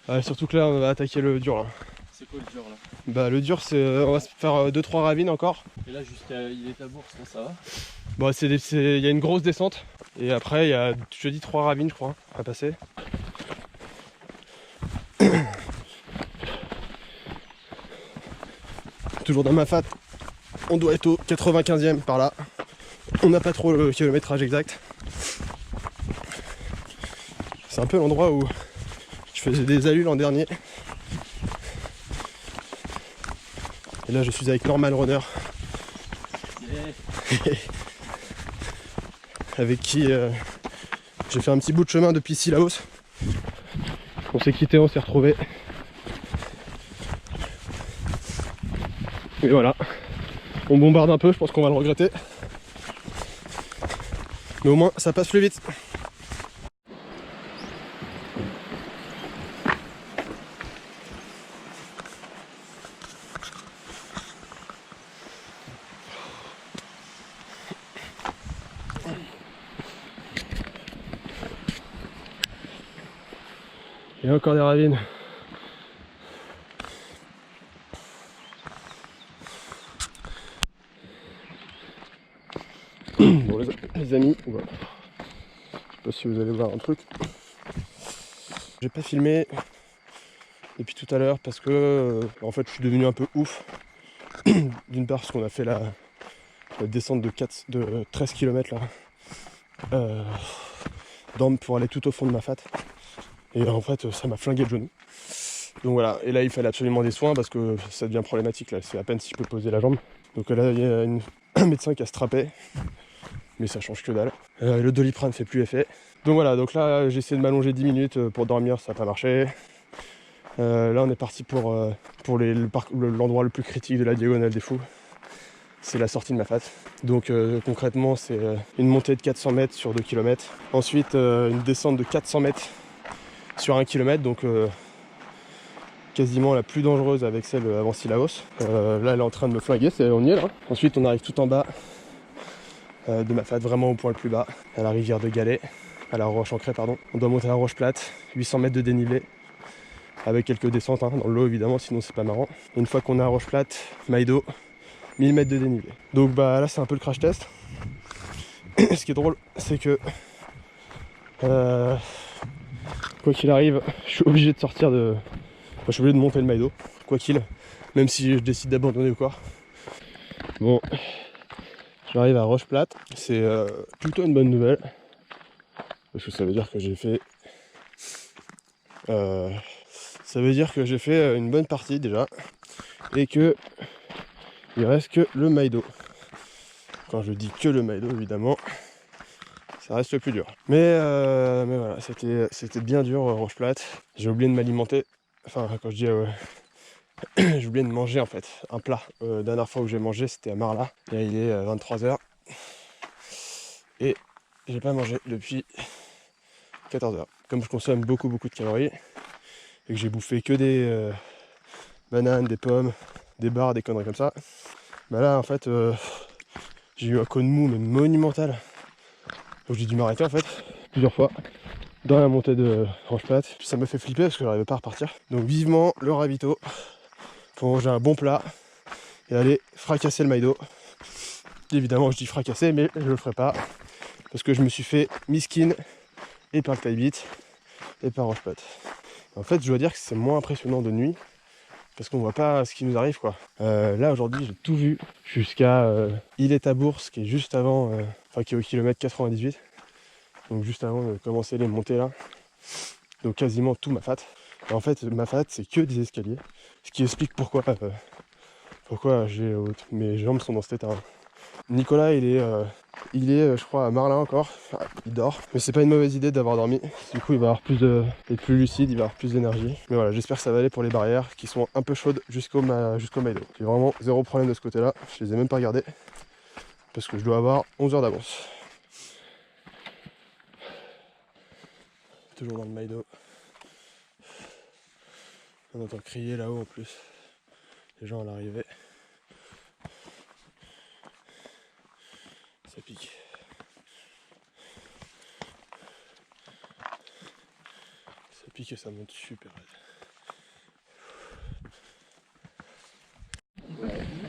Ouais, surtout que là on va attaquer le dur là. C'est quoi le dur là? Bah le dur c'est on va se faire 2-3 ravines encore. Et là jusqu'à il est à Bourse, bon, ça va? Bon il y a une grosse descente. Et après il y a je dis 3 ravines je crois à passer. Toujours dans ma fat. On doit être au 95e par là. On n'a pas trop le kilométrage exact. C'est un peu l'endroit où je faisais des allus l'an dernier. Et là je suis avec Normal Runner. Yeah. Avec qui j'ai fait un petit bout de chemin depuis Sillaos. On s'est quitté, on s'est retrouvés. Et voilà. On bombarde un peu, je pense qu'on va le regretter. Mais au moins ça passe plus vite. Il y a encore des ravines. Bon les amis, voilà. Je sais pas si vous allez voir un truc. J'ai pas filmé depuis tout à l'heure parce que en fait je suis devenu un peu ouf. D'une part parce qu'on a fait la descente de 13 km là. D'Ambre pour aller tout au fond de ma fat. Et en fait ça m'a flingué le genou. Donc voilà, et là il fallait absolument des soins parce que ça devient problématique là, c'est à peine si je peux poser la jambe. Donc là il y a un médecin qui a strappé, mais ça change que dalle. Le Doliprane ne fait plus effet. Donc voilà, donc là j'ai essayé de m'allonger 10 minutes pour dormir, ça n'a pas marché. Là on est parti pour l'endroit le plus critique de la diagonale des fous. C'est la sortie de ma fat. Donc concrètement c'est une montée de 400 mètres sur 2 km. Ensuite une descente de 400 mètres sur 1 km, donc quasiment la plus dangereuse avec celle avant Sillaos. Là elle est en train de me flinguer, on y est là. Ensuite on arrive tout en bas de ma fat, vraiment au point le plus bas, à la rivière de Galets, à la roche ancrée pardon. On doit monter à la roche plate, 800 mètres de dénivelé, avec quelques descentes dans le lot évidemment, sinon c'est pas marrant. Et une fois qu'on est à roche plate, Maïdo, 1000 mètres de dénivelé. Donc bah là c'est un peu le crash test. Ce qui est drôle c'est que quoi qu'il arrive, je suis obligé de sortir de... Enfin, je suis obligé de monter le Maïdo, quoi qu'il, même si je décide d'abandonner ou quoi. Bon, j'arrive à Roche Plate, c'est plutôt une bonne nouvelle, parce que ça veut dire que j'ai fait... ça veut dire que j'ai fait une bonne partie déjà, et que il reste que le Maïdo. Quand je dis que le Maïdo, évidemment, ça reste le plus dur. Mais voilà, c'était bien dur, Roche Plate. J'ai oublié de m'alimenter. Enfin, quand je dis j'ai oublié de manger en fait un plat. Dernière fois où j'ai mangé, c'était à Marla. Là, il est 23h. Et j'ai pas mangé depuis 14h. Comme je consomme beaucoup de calories, et que j'ai bouffé que des bananes, des pommes, des barres, des conneries comme ça, bah là en fait j'ai eu un cône mou mais monumental. Donc j'ai dû m'arrêter en fait plusieurs fois dans la montée de Roche Plate. Puis ça me fait flipper parce que j'arrivais pas à repartir. Donc vivement le ravito pour manger un bon plat et aller fracasser le Maïdo. Évidemment je dis fracasser mais je le ferai pas parce que je me suis fait miskin et par le taille beat et par Roche Plate. En fait je dois dire que c'est moins impressionnant de nuit parce qu'on voit pas ce qui nous arrive quoi. Là aujourd'hui j'ai tout vu jusqu'à Île-et-Tabourse qui est juste avant, enfin qui est au kilomètre 98. Donc juste avant de commencer les montées là. Donc quasiment tout Mafate. Et en fait Mafate c'est que des escaliers. Ce qui explique pourquoi mes jambes sont dans cet état. Nicolas il est je crois à Marlin encore, enfin, il dort. Mais c'est pas une mauvaise idée d'avoir dormi. Du coup il va avoir être plus lucide, il va avoir plus d'énergie. Mais voilà, j'espère que ça va aller pour les barrières qui sont un peu chaudes jusqu'au Maïdo. J'ai vraiment zéro problème de ce côté là, je les ai même pas regardés. Parce que je dois avoir 11 heures d'avance. Toujours dans le Maïdo. On entend crier là-haut en plus. Les gens à l'arrivée. Ça pique. Ça pique et ça monte super raide.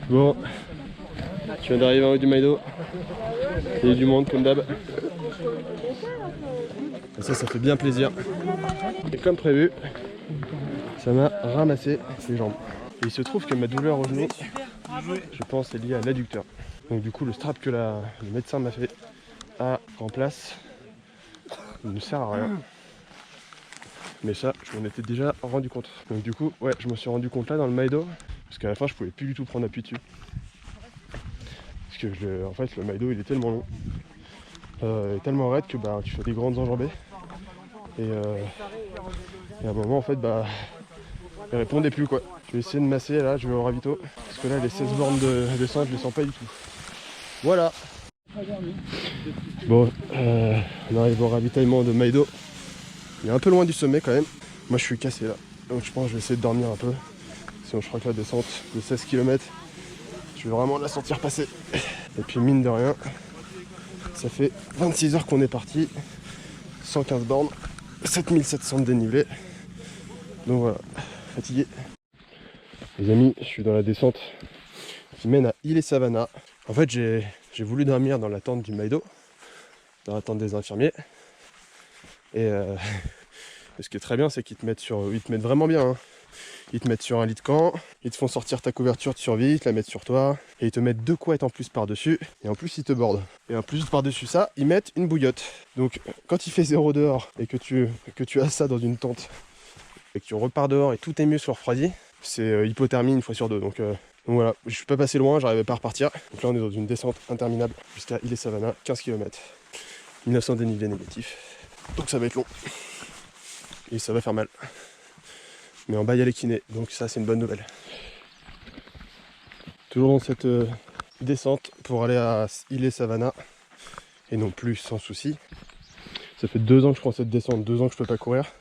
Bon, je viens d'arriver en haut du Maïdo. Il y a du monde comme d'hab. Et ça fait bien plaisir. Et comme prévu, ça m'a ramassé les jambes. Et il se trouve que ma douleur au genou, je pense, est liée à l'adducteur. Donc du coup le strap que le médecin m'a fait en place, il ne sert à rien. Mais ça, je m'en étais déjà rendu compte. Donc du coup, ouais, je me suis rendu compte là dans le Maïdo, parce qu'à la fin je pouvais plus du tout prendre appui dessus. Parce que en fait le Maïdo il est tellement long, tellement raide que tu fais des grandes enjambées. Et à un moment en fait il répondait plus quoi. Je vais essayer de masser là, je vais au ravito. Parce que là les 16 bornes de descente je les sens pas du tout. Voilà. Bon, on arrive au ravitaillement de Maïdo. Il est un peu loin du sommet quand même. Moi je suis cassé là. Donc je pense que je vais essayer de dormir un peu. Sinon je crois que la descente de 16 km, je vais vraiment la sentir passer. Et puis mine de rien, ça fait 26 heures qu'on est parti. 115 bornes, 7700 de dénivelé. Donc voilà, fatigué. Les amis, je suis dans la descente qui mène à Île-et-Savannah. En fait, j'ai voulu dormir dans la tente du Maïdo, dans la tente des infirmiers. Et ce qui est très bien, c'est qu'ils te mettent vraiment bien. Hein. Ils te mettent sur un lit de camp, ils te font sortir ta couverture de survie, ils te la mettent sur toi, et ils te mettent 2 couettes en plus par-dessus, et en plus ils te bordent. Et en plus par-dessus ça, ils mettent une bouillotte. Donc quand il fait 0 dehors, et que tu as ça dans une tente, et que tu repars dehors et tous tes muscles refroidis, c'est hypothermie une fois sur 2. Donc voilà, je suis pas passé loin, j'arrivais pas à repartir. Donc là on est dans une descente interminable jusqu'à Île-et-Savannah, 15 km. 1900 dénivelé négatif. Donc ça va être long. Et ça va faire mal. Mais en bas il y a les kinés, donc ça c'est une bonne nouvelle. Toujours dans cette descente pour aller à Île-et-Savannah. Et non plus sans souci. Ça fait 2 ans que je prends cette descente, 2 ans que je peux pas courir.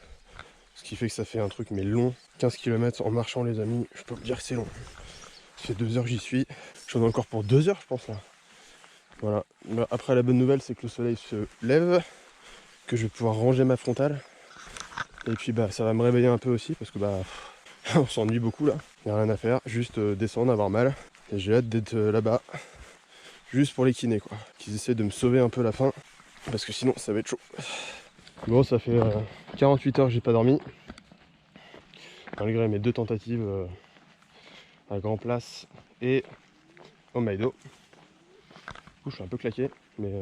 Ce qui fait que ça fait un truc mais long. 15 km en marchant les amis, je peux vous dire que c'est long. Ça fait 2 heures que j'y suis. J'en ai encore pour 2 heures je pense là. Voilà. Après la bonne nouvelle c'est que le soleil se lève. Que je vais pouvoir ranger ma frontale. Et puis ça va me réveiller un peu aussi parce que on s'ennuie beaucoup là. Il n'y a rien à faire, juste descendre, avoir mal. Et j'ai hâte d'être là-bas. Juste pour les kinés quoi. Qu'ils essaient de me sauver un peu la faim. Parce que sinon ça va être chaud. Bon ça fait 48 heures que j'ai pas dormi. Malgré mes 2 tentatives à Grand Place et au Maïdo. Du coup je suis un peu claqué. Mais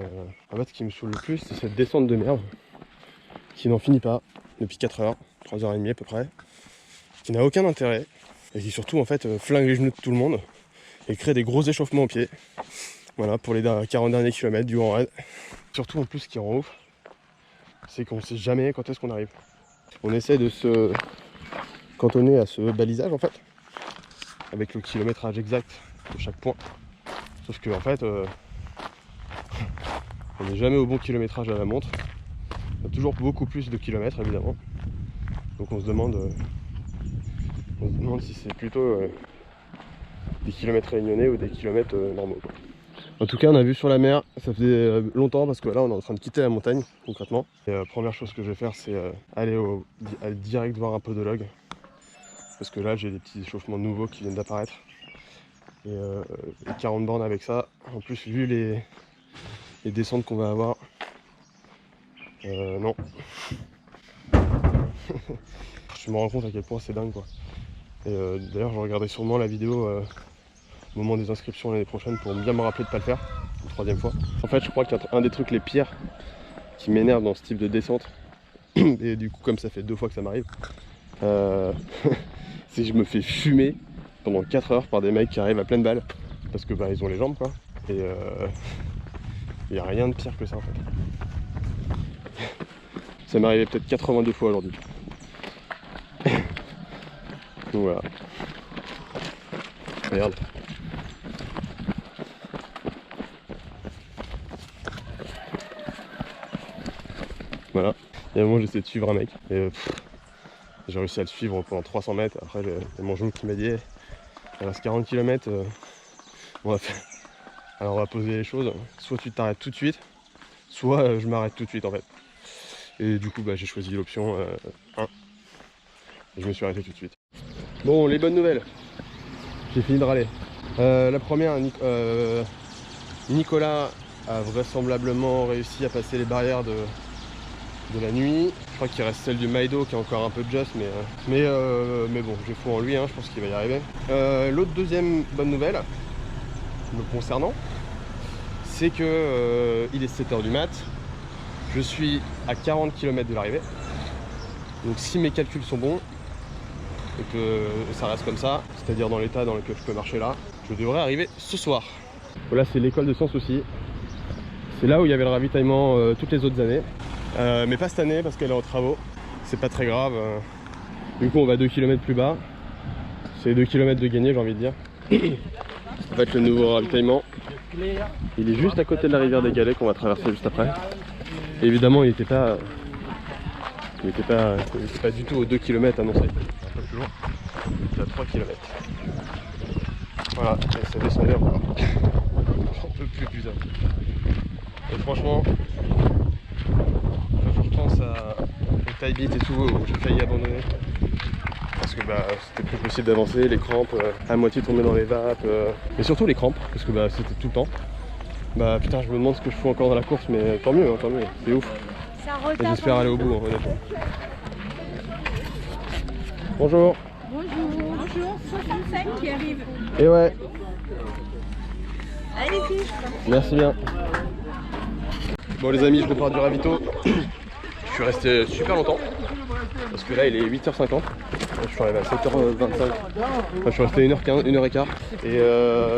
en fait ce qui me saoule le plus c'est cette descente de merde. Qui n'en finit pas depuis 4 heures, 3h30 à peu près. Qui n'a aucun intérêt. Et qui surtout en fait flingue les genoux de tout le monde. Et crée des gros échauffements aux pieds. Voilà pour les 40 derniers kilomètres du Grand Raid. Surtout en plus ce qui rend ouf, c'est qu'on sait jamais quand est-ce qu'on arrive. On essaie de se cantonner à ce balisage en fait, avec le kilométrage exact de chaque point. Sauf que en fait, on n'est jamais au bon kilométrage à la montre. On a toujours beaucoup plus de kilomètres évidemment. Donc on se demande si c'est plutôt des kilomètres réunionnais ou des kilomètres normaux. En tout cas on a vu sur la mer, ça faisait longtemps parce que là on est en train de quitter la montagne concrètement. Et première chose que je vais faire c'est aller direct voir un podologue. Parce que là j'ai des petits échauffements nouveaux qui viennent d'apparaître. Et 40 bornes avec ça, en plus vu les descentes qu'on va avoir, non. Je me rends compte à quel point c'est dingue quoi. Et d'ailleurs je regarderai sûrement la vidéo au moment des inscriptions l'année prochaine pour bien me rappeler de pas le faire une troisième fois. En fait je crois qu'un des trucs les pires qui m'énerve dans ce type de descente, et du coup comme ça fait 2 fois que ça m'arrive, c'est que je me fais fumer pendant 4 heures par des mecs qui arrivent à pleine balle parce que bah ils ont les jambes quoi. Et il n'y a rien de pire que ça en fait. Ça m'est arrivé peut-être 82 fois aujourd'hui. Donc voilà. Regarde. Voilà. Et à un moment j'essaie de suivre un mec. Et j'ai réussi à le suivre pendant 300 mètres. Après il y a mon genou qui m'a dit hey, il reste 40 km. Alors on va poser les choses. Soit tu t'arrêtes tout de suite, soit je m'arrête tout de suite en fait. Et du coup bah, j'ai choisi l'option 1. Et je me suis arrêté tout de suite. Bon, les bonnes nouvelles. J'ai fini de râler. La première, Nicolas a vraisemblablement réussi à passer les barrières de la nuit. Je crois qu'il reste celle du Maïdo qui est encore un peu just, mais bon, j'ai foi en lui, hein, je pense qu'il va y arriver. L'autre deuxième bonne nouvelle, me concernant, c'est que il est 7 h du mat. Je suis à 40 km de l'arrivée. Donc si mes calculs sont bons, et que ça reste comme ça, c'est-à-dire dans l'état dans lequel je peux marcher là, je devrais arriver ce soir. Voilà, c'est l'école de Sans Souci. C'est là où il y avait le ravitaillement toutes les autres années. Mais pas cette année parce qu'elle est en travaux. C'est pas très grave. Du coup on va 2 km plus bas. C'est 2 km de gagné, j'ai envie de dire. En fait le nouveau ravitaillement, il est juste à côté de la rivière des Galets qu'on va traverser juste après. Et évidemment il n'était pas du tout aux 2 km annoncés. Un peu plus loin, il était à 3 km. Voilà, et ça descendait encore. J'en peux plus putain. Et franchement, quand je repense au taille beat et tout, où j'ai failli abandonner. Parce que bah, c'était plus possible d'avancer, les crampes à moitié tombées dans les vapes. Mais surtout les crampes, parce que bah, c'était tout le temps. Bah putain, je me demande ce que je fais encore dans la course, mais tant mieux, c'est ouf. J'espère aller au bout, honnêtement. Bonjour. Bonjour, 65 qui arrive. Et ouais. Allez-y. Merci bien. Bon les amis, je repars du ravito. Je suis resté super longtemps. Parce que là il est 8h50. Je suis arrivé à 7h25. Enfin, je suis resté 1h15, 1h15. Et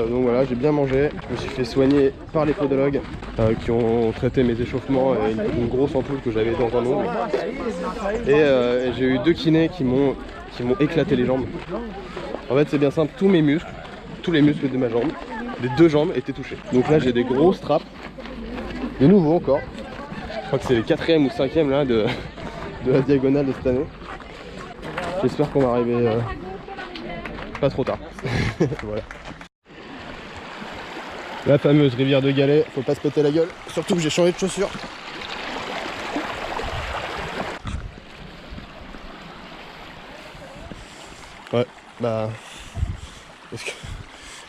donc voilà, j'ai bien mangé. Je me suis fait soigner par les podologues qui ont traité mes échauffements et une grosse ampoule que j'avais dans un ongle. Et j'ai eu 2 kinés qui m'ont éclaté les jambes. En fait c'est bien simple, tous mes muscles, tous les muscles de ma jambe, des 2 jambes étaient touchés. Donc là j'ai des grosses trappes, des nouveaux encore. Je crois que c'est les 4e ou 5e là de la diagonale de cette année. J'espère qu'on va arriver pas trop tard. Voilà. La fameuse rivière de Galets, faut pas se péter la gueule, surtout que j'ai changé de chaussures. Ouais, bah...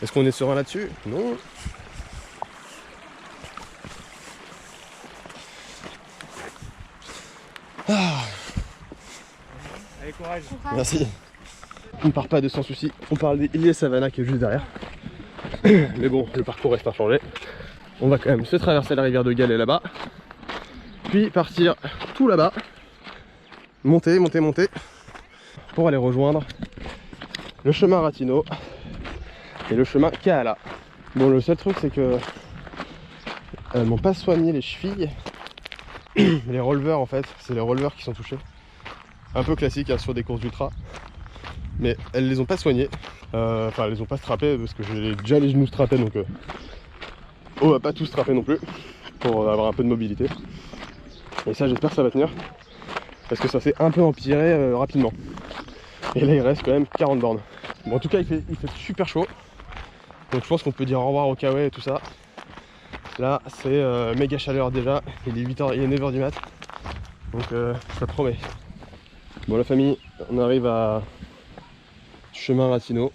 Est-ce qu'on est serein là-dessus? Non. Ah. Allez, courage. Merci. On ne part pas de Sans Souci, on parle des Iliès Savannah qui est juste derrière. Mais bon, le parcours reste inchangé. On va quand même se traverser la rivière de Galets là-bas. Puis partir tout là-bas. Monter, pour aller rejoindre le chemin Rattino et le chemin Kahala. Bon, le seul truc c'est que Elles m'ont pas soigné les chevilles. Les releveurs en fait, c'est les releveurs qui sont touchés. Un peu classique hein, sur des courses d'ultra. Mais elles les ont pas soignés. Enfin elles les ont pas strappés parce que j'ai déjà les genoux strappés donc on va pas tout strapper non plus pour avoir un peu de mobilité. Et ça j'espère que ça va tenir. Parce que ça s'est un peu empiré rapidement. Et là il reste quand même 40 bornes. Bon en tout cas il fait super chaud. Donc je pense qu'on peut dire au revoir au kawaii et tout ça. Là c'est méga chaleur déjà. Il est 8h, il est 9h du mat. Donc ça promet. Bon la famille, on arrive à chemin Ratinho.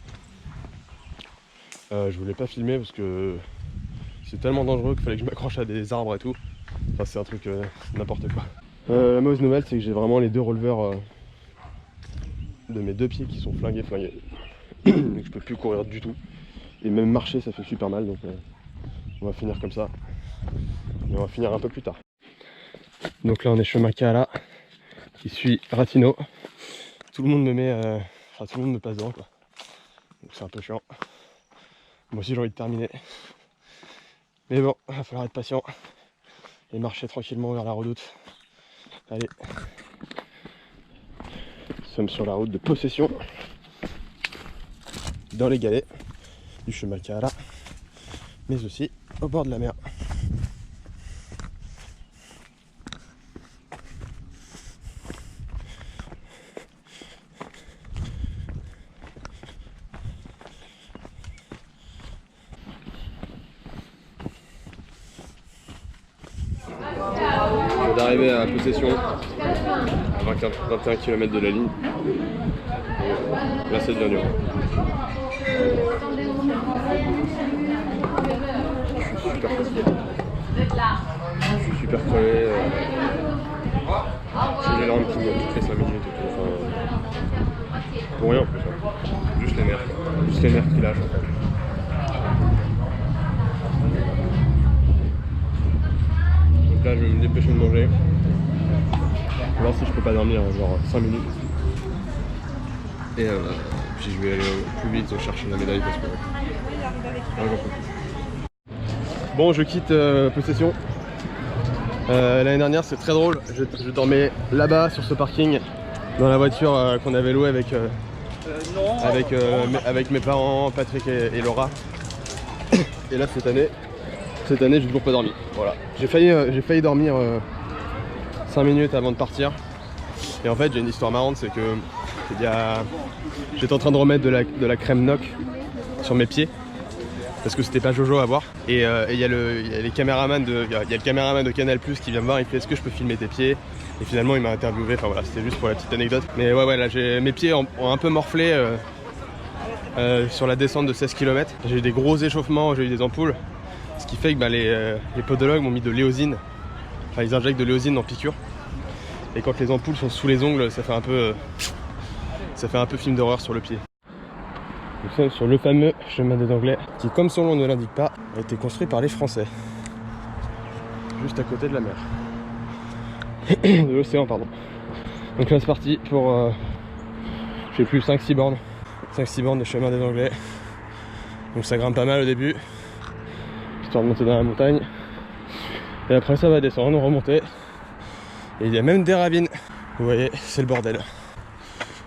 Je voulais pas filmer parce que c'est tellement dangereux qu'il fallait que je m'accroche à des arbres et tout. Enfin c'est un truc n'importe quoi. La mauvaise nouvelle c'est que j'ai vraiment les deux releveurs de mes deux pieds qui sont flingués. Donc je peux plus courir du tout. Et même marcher ça fait super mal donc on va finir comme ça. Et on va finir un peu plus tard. Donc là on est chemin Kaala qui suit Ratinho. Tout le monde me met, enfin tout le monde me passe devant quoi. Donc c'est un peu chiant. Moi aussi j'ai envie de terminer. Mais bon, il va falloir être patient et marcher tranquillement vers la redoute. Allez. Nous sommes sur la route de Possession. Dans les galets du chemin Kaala. Mais aussi au bord de la mer. D'arriver à Possession à 21 km de la ligne. Et là c'est bien dur. Je suis super fatigué. Je suis super crevé. J'ai les larmes qui me toutes les 5 minutes et tout. Enfin, pour rien en plus. Hein. Juste les nerfs. Juste les nerfs qui lâchent en fait. Donc là je vais me dépêcher de manger. Pour voir si je peux pas dormir genre 5 minutes. Et puis je vais aller plus vite chercher la médaille parce que j'en peux plus. Bon je quitte Possession. L'année dernière c'est très drôle, je dormais là-bas sur ce parking dans la voiture qu'on avait louée avec mes parents, Patrick et Laura. Et là cette année j'ai toujours pas dormi. Voilà. J'ai failli dormir 5 minutes avant de partir. Et en fait j'ai une histoire marrante, c'est que j'étais en train de remettre de la crème Noc sur mes pieds. Parce que c'était pas Jojo à voir. Et il y a le caméraman de Canal+ qui vient me voir, il fait est-ce que je peux filmer tes pieds? Et finalement il m'a interviewé, enfin voilà, c'était juste pour la petite anecdote. Mais ouais là mes pieds ont un peu morflé sur la descente de 16 km. J'ai eu des gros échauffements, j'ai eu des ampoules. Ce qui fait que les podologues m'ont mis de l'éosine. Enfin ils injectent de l'éosine en piqûre. Et quand les ampoules sont sous les ongles, ça fait un peu film d'horreur sur le pied. Nous sommes sur le fameux chemin des Anglais qui, comme son nom ne l'indique pas, a été construit par les Français. Juste à côté de la mer. De l'océan, pardon. Donc là c'est parti pour, je sais plus, 5-6 bornes. 5-6 bornes de chemin des Anglais. Donc ça grimpe pas mal au début, histoire de monter dans la montagne. Et après ça va descendre, remonter. Et il y a même des ravines. Vous voyez, c'est le bordel.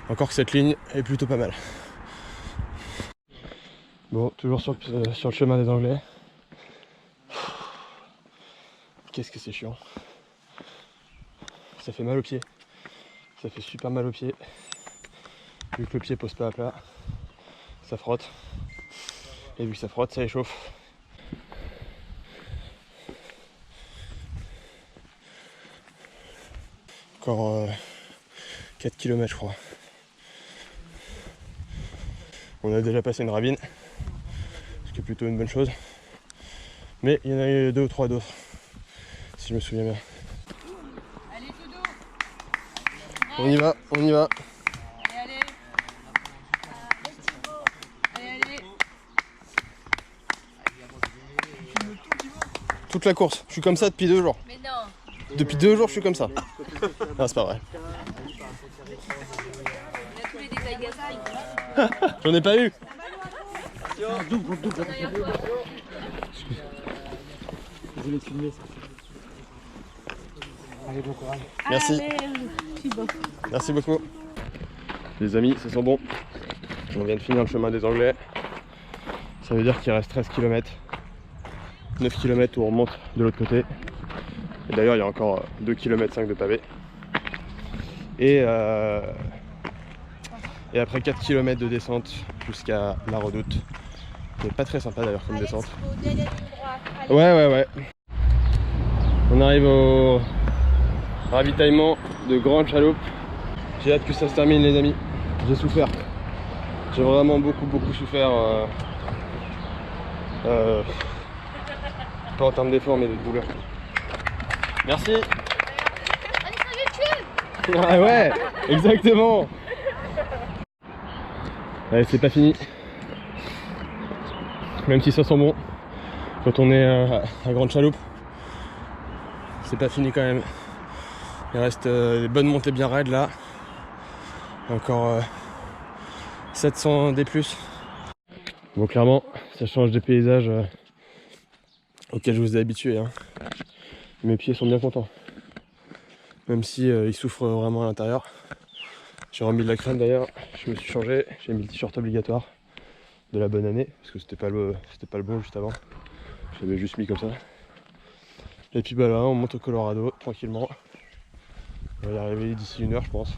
Encore que cette ligne est plutôt pas mal. Bon, toujours sur le chemin des Anglais. Qu'est-ce que c'est chiant. Ça fait mal aux pieds. Ça fait super mal aux pieds. Vu que le pied pose pas à plat, ça frotte. Et vu que ça frotte, ça échauffe. Encore 4 km je crois. On a déjà passé une ravine, ce qui est plutôt une bonne chose. Mais il y en a eu 2 ou 3 d'autres, si je me souviens bien. Allez, Dodo. On y va. Allez. Allez. Toute la course, je suis comme ça depuis 2 jours. Mais non. Depuis 2 jours je suis comme ça. Non c'est pas vrai. On a tous les détails gastriques. J'en ai pas eu. Désolé de filmer. Allez, bon courage. Merci. Merci beaucoup. Les amis, ça sent bon. On vient de finir le chemin des Anglais. Ça veut dire qu'il reste 13 km. 9 km où on remonte de l'autre côté. Et d'ailleurs, il y a encore 2,5 km de pavé. Et après 4 km de descente jusqu'à la Redoute. C'est pas très sympa d'ailleurs comme descente. Ouais. On arrive au ravitaillement de Grande Chaloupe. J'ai hâte que ça se termine les amis. J'ai souffert. J'ai vraiment beaucoup souffert. Pas en termes d'effort mais de douleur. Merci. Ah ouais, exactement. Allez, c'est pas fini. Même si ça sent bon, quand on est à Grande Chaloupe, c'est pas fini quand même. Il reste des bonnes montées bien raides là. Encore 700 D+. Bon, clairement, ça change des paysages auxquels je vous ai habitué. Hein. Mes pieds sont bien contents. Même si ils souffrent vraiment à l'intérieur. J'ai remis de la crème d'ailleurs, je me suis changé, j'ai mis le t-shirt obligatoire de la bonne année, parce que c'était pas le bon juste avant. Je l'avais juste mis comme ça. Et puis bah là on monte au Colorado tranquillement. On va y arriver d'ici 1 heure je pense.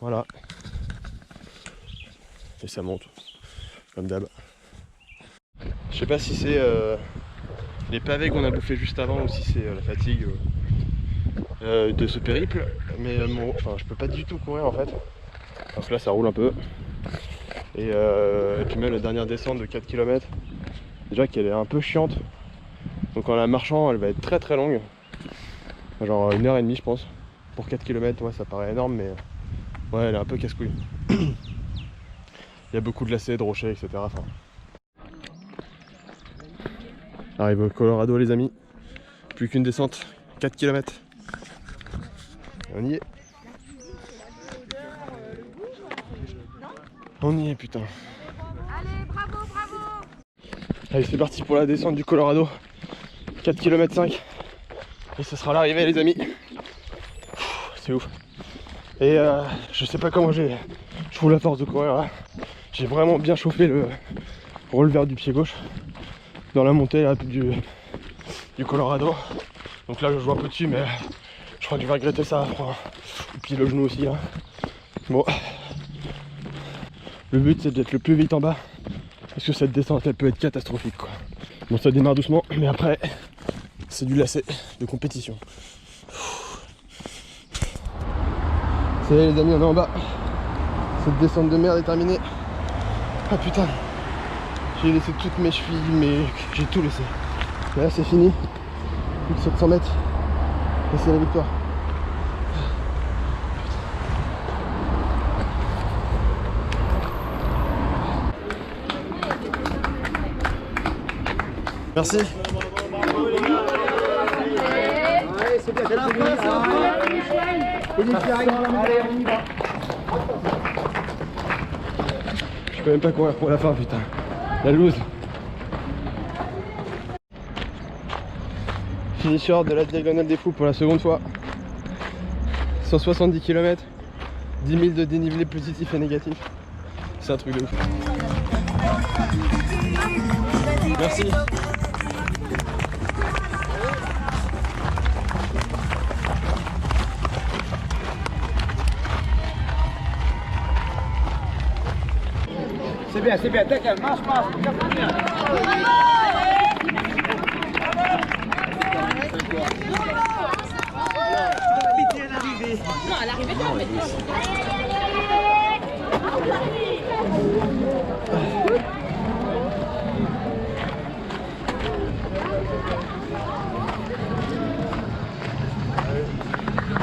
Voilà. Et ça monte, comme d'hab. Je sais pas si c'est les pavés qu'on a bouffés juste avant ou si c'est la fatigue de ce périple. Mais enfin, je peux pas du tout courir en fait. Parce que là ça roule un peu. Et puis même la dernière descente de 4 km, déjà qu'elle est un peu chiante. Donc en la marchant elle va être très longue. Genre 1h30 je pense. Pour 4 km, ouais ça paraît énorme mais ouais elle est un peu casse-couille. Il y a beaucoup de lacets, de rochers, etc. Enfin... Arrive au Colorado les amis. Plus qu'une descente, 4 km. On y est. On y est putain. Allez, bravo. Allez c'est parti pour la descente du Colorado. 4 km 5. Et ce sera l'arrivée les amis. C'est ouf. Et je sais pas comment je trouve la force de courir là. J'ai vraiment bien chauffé le releveur du pied gauche dans la montée là, du Colorado. Donc là je joue un peu dessus mais je crois que je vais regretter ça. Et puis le genou aussi là. Bon. Le but c'est d'être le plus vite en bas. Parce que cette descente elle peut être catastrophique quoi. Bon ça démarre doucement mais après c'est du lacet de compétition. Ça y est les amis on est en bas. Cette descente de merde est terminée. Ah putain. J'ai laissé toutes mes chevilles mais j'ai tout laissé. Et là c'est fini. Plus de 700 mètres. Et c'est la victoire. Merci. Je peux même pas courir pour la fin putain. La loose. Finisher de la diagonale des fous pour la seconde fois. 170 km, 10 000 de dénivelé positif et négatif. C'est un truc de ouf. Merci. C'est bien, dès qu'elle marche. Non, à l'arrivée, non, mais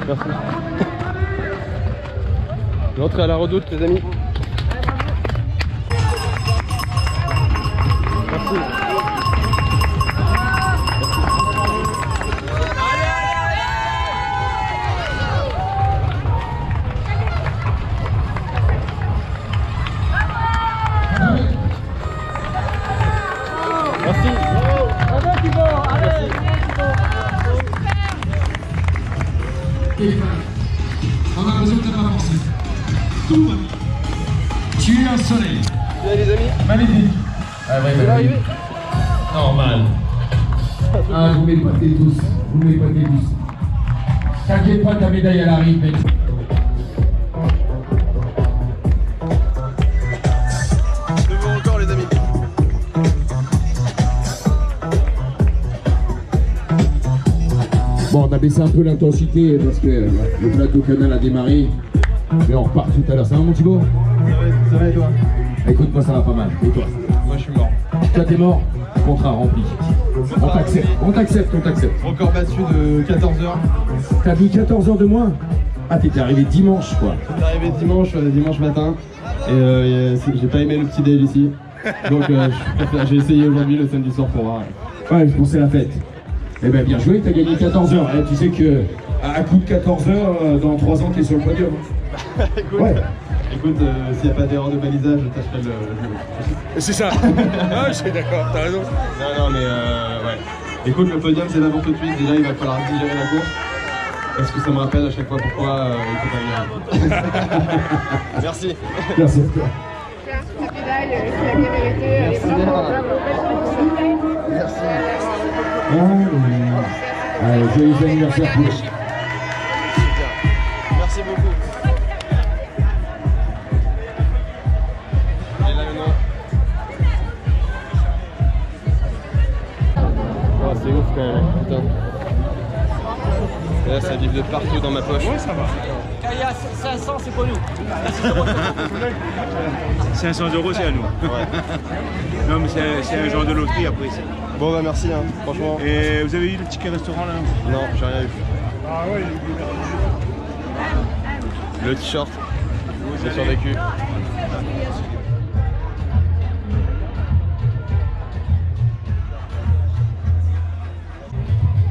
Merci. L'entrée à la Redoute les amis. Merci. Merci. Merci. et frais. On a l'impression que t'as pas pensé. Tout va bien. Tu es un soleil. Bien les amis. Magnifique. Ah ouais, c'est arrivé. Normal. Ah, vous m'épatez tous. Vous m'épatez tous. T'inquiète pas, ta médaille elle arrive, mec. Devant encore les amis. Bon, on a baissé un peu l'intensité parce que le plateau canal a démarré. Mais on repart tout à l'heure. Ça va mon Thibaut? Ça va et toi? Écoute, moi ça va pas mal. Et toi? Moi je suis mort. Toi t'es mort? Contrat rempli. On t'accepte, on t'accepte, on t'accepte. Record battu de 14 heures. T'as mis 14 heures de moins? Ah, t'étais arrivé dimanche quoi. Je suis arrivé dimanche matin. Et j'ai pas aimé le petit déj ici. Donc j'ai essayé aujourd'hui le samedi soir pour voir. Ouais, bon, c'est la fête. Eh ben bien joué, t'as gagné 14 heures. Tu sais que à coup de 14 heures, dans 3 ans t'es sur le podium. Écoute, ouais. Écoute, s'il n'y a pas d'erreur de balisage, je tâcherai le C'est ça. Ah, je suis d'accord, t'as raison. Non, mais ouais. Écoute, le podium, c'est pas pour tout de suite. Déjà, il va falloir digérer la course. Parce que ça me rappelle à chaque fois pourquoi il faut pas venir. Merci. Merci à toi. La pédale, c'est la bien méritée. Merci. Merci. Allez, joyeux anniversaire pour Super. Merci beaucoup. Et là maintenant. Oh, c'est ouf quand même, putain. Et là ça livre de partout dans ma poche. Ouais, ça va. Kaya 500, c'est pour nous. 500 €, c'est à nous. Ouais. Non, mais c'est un genre de loterie après. Bon bah merci hein, franchement. Et vous avez eu le ticket restaurant là? Non, j'ai rien eu. Ah ouais. Le t-shirt. J'ai survécu.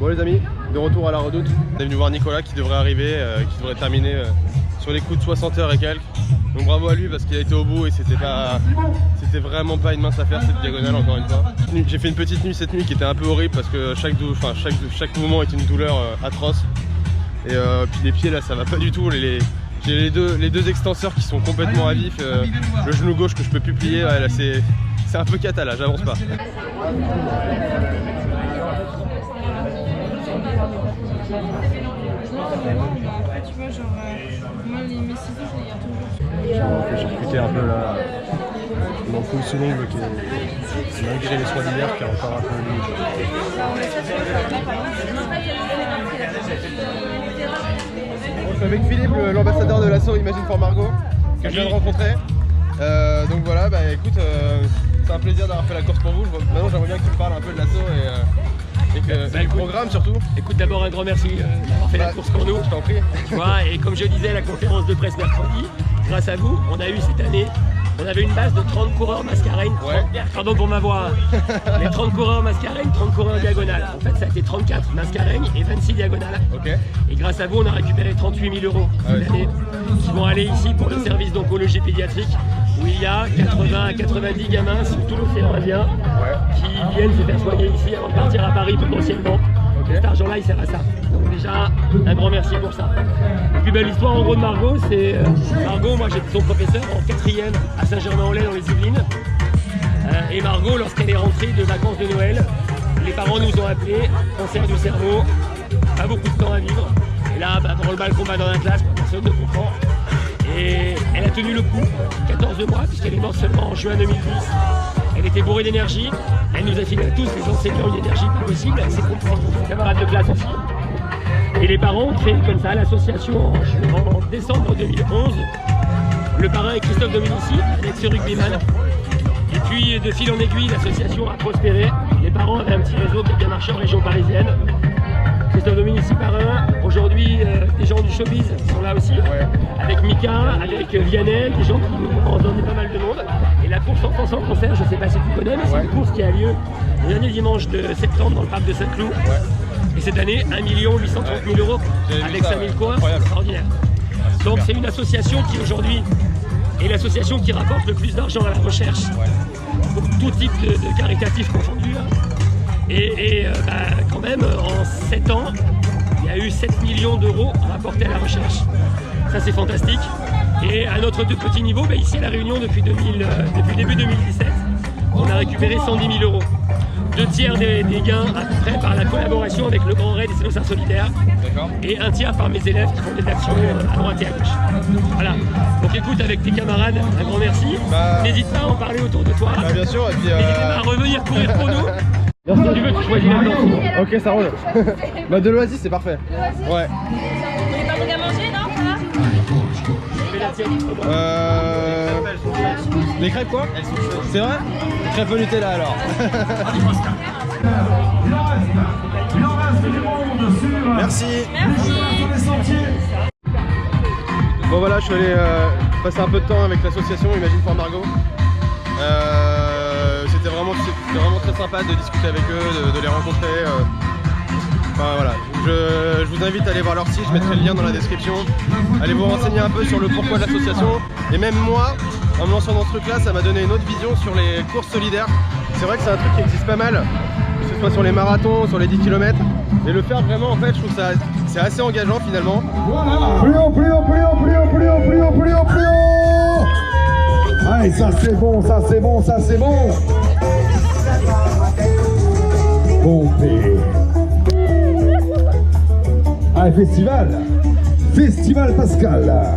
Bon les amis, de retour à la redoute. On est venu voir Nicolas qui devrait arriver, qui devrait terminer sur les coups de 60 heures et quelques. Donc bravo à lui parce qu'il a été au bout et c'était vraiment pas une mince affaire cette diagonale encore une fois. J'ai fait une petite nuit cette nuit qui était un peu horrible parce que chaque mouvement est une douleur atroce. Et puis les pieds là ça va pas du tout. J'ai les deux extenseurs qui sont complètement à vif. Le genou gauche que je peux plus plier, ouais, là c'est un peu cata là, j'avance pas. Tu vois, genre, moi, mes ciseaux, je les garde toujours. On fait charcuter un peu là. Il m'en faut ce l'ongle qui est, malgré les soins d'hiver, qui est encore un peu limite. Bon, je suis avec Philippe, l'ambassadeur de l'assaut Imagine for Margot, que je viens de rencontrer. Donc voilà, bah écoute, c'est un plaisir d'avoir fait la course pour vous. Maintenant j'aimerais bien que tu me parles un peu de l'assaut et que le programme surtout. Écoute, d'abord un grand merci d'avoir fait la course pour nous. Je t'en prie. Tu vois, et comme je disais à la conférence de presse mercredi, grâce à vous, on a eu cette année, on avait une base de 30 coureurs mascareignes, pardon pour ma voix, mais 30 coureurs mascareignes, 30 coureurs diagonales. En fait, ça a été 34 mascareignes et 26 diagonales. Okay. Et grâce à vous, on a récupéré 38 000 € cette année qui vont aller ici pour le service d'oncologie pédiatrique où il y a 80 à 90 gamins sur tout l'océan Indien qui viennent se faire soigner ici avant de partir à Paris potentiellement. Cet argent-là, il sert à ça. Donc déjà, un grand merci pour ça. Et puis l'histoire en gros de Margot, c'est Margot, moi j'étais son professeur en 4e à Saint-Germain-en-Laye dans les Yvelines. Et Margot, lorsqu'elle est rentrée de vacances de Noël, les parents nous ont appelés, cancer du cerveau, pas beaucoup de temps à vivre. Et là, dans le balcon, dans la classe, personne ne comprend. Et elle a tenu le coup, 14 mois, puisqu'elle est morte seulement en juin 2010. Elle était bourrée d'énergie, elle nous a filé à tous les enseignants une énergie pas possible, ses camarades de classe aussi. Et les parents ont créé comme ça l'association en décembre 2011. Le parrain est Christophe Dominici, avec ce rugbyman. Et puis de fil en aiguille, l'association a prospéré. Les parents avaient un petit réseau qui a bien marché en région parisienne. Christophe Dominici parrain, aujourd'hui des gens du showbiz sont là aussi, avec Mika, avec Vianney, des gens qui nous ont donné pas mal de monde. Et la course Enfants sans cancer, je ne sais pas si tu connais, mais c'est une course qui a lieu le dernier dimanche de septembre dans le parc de Saint-Cloud. Et cette année, 1 830 000 € avec 5 000 coureurs, c'est extraordinaire. Donc c'est une association qui aujourd'hui est l'association qui rapporte le plus d'argent à la recherche pour tout type de caritatifs confondus. Et quand même, en 7 ans, il y a a eu 7 millions d'euros rapportés à la recherche. Ça c'est fantastique. Et à notre tout petit niveau, ici à La Réunion depuis début 2017, on a récupéré 110 000 euros. 2 tiers des gains à peu près par la collaboration avec le Grand Raid des Célostars Solidaires et 1 tiers par mes élèves qui font des actions à droite et à gauche. Voilà. Donc écoute, avec tes camarades, un grand merci. N'hésite pas à en parler autour de toi. Bien sûr, et puis n'hésite pas à revenir courir pour nous. Si tu veux, tu choisis la danse. Ok, ça roule. De l'Oasis, c'est parfait. Ouais. Vous voulez pas un truc à manger, non? Les crêpes quoi? C'est vrai? Crêpes au Nutella alors. Merci. Bon voilà, je suis allé passer un peu de temps avec l'association Imagine for Margot. C'était vraiment très sympa de discuter avec eux, de les rencontrer. Enfin voilà, je vous invite à aller voir leur site, je mettrai le lien dans la description. Allez vous renseigner un peu sur le pourquoi de l'association. Et même moi, en me lançant dans ce truc là, ça m'a donné une autre vision sur les courses solidaires. C'est vrai que c'est un truc qui existe pas mal, que ce soit sur les marathons, sur les 10 km. Et le faire vraiment, en fait, je trouve ça c'est assez engageant finalement. Plus haut, plus haut, plus haut, plus haut, plus haut, plus haut, plus haut, plus haut. Allez, ça c'est bon, ça c'est bon, ça c'est bon. Pompé. Allez, festival. Festival Pascal.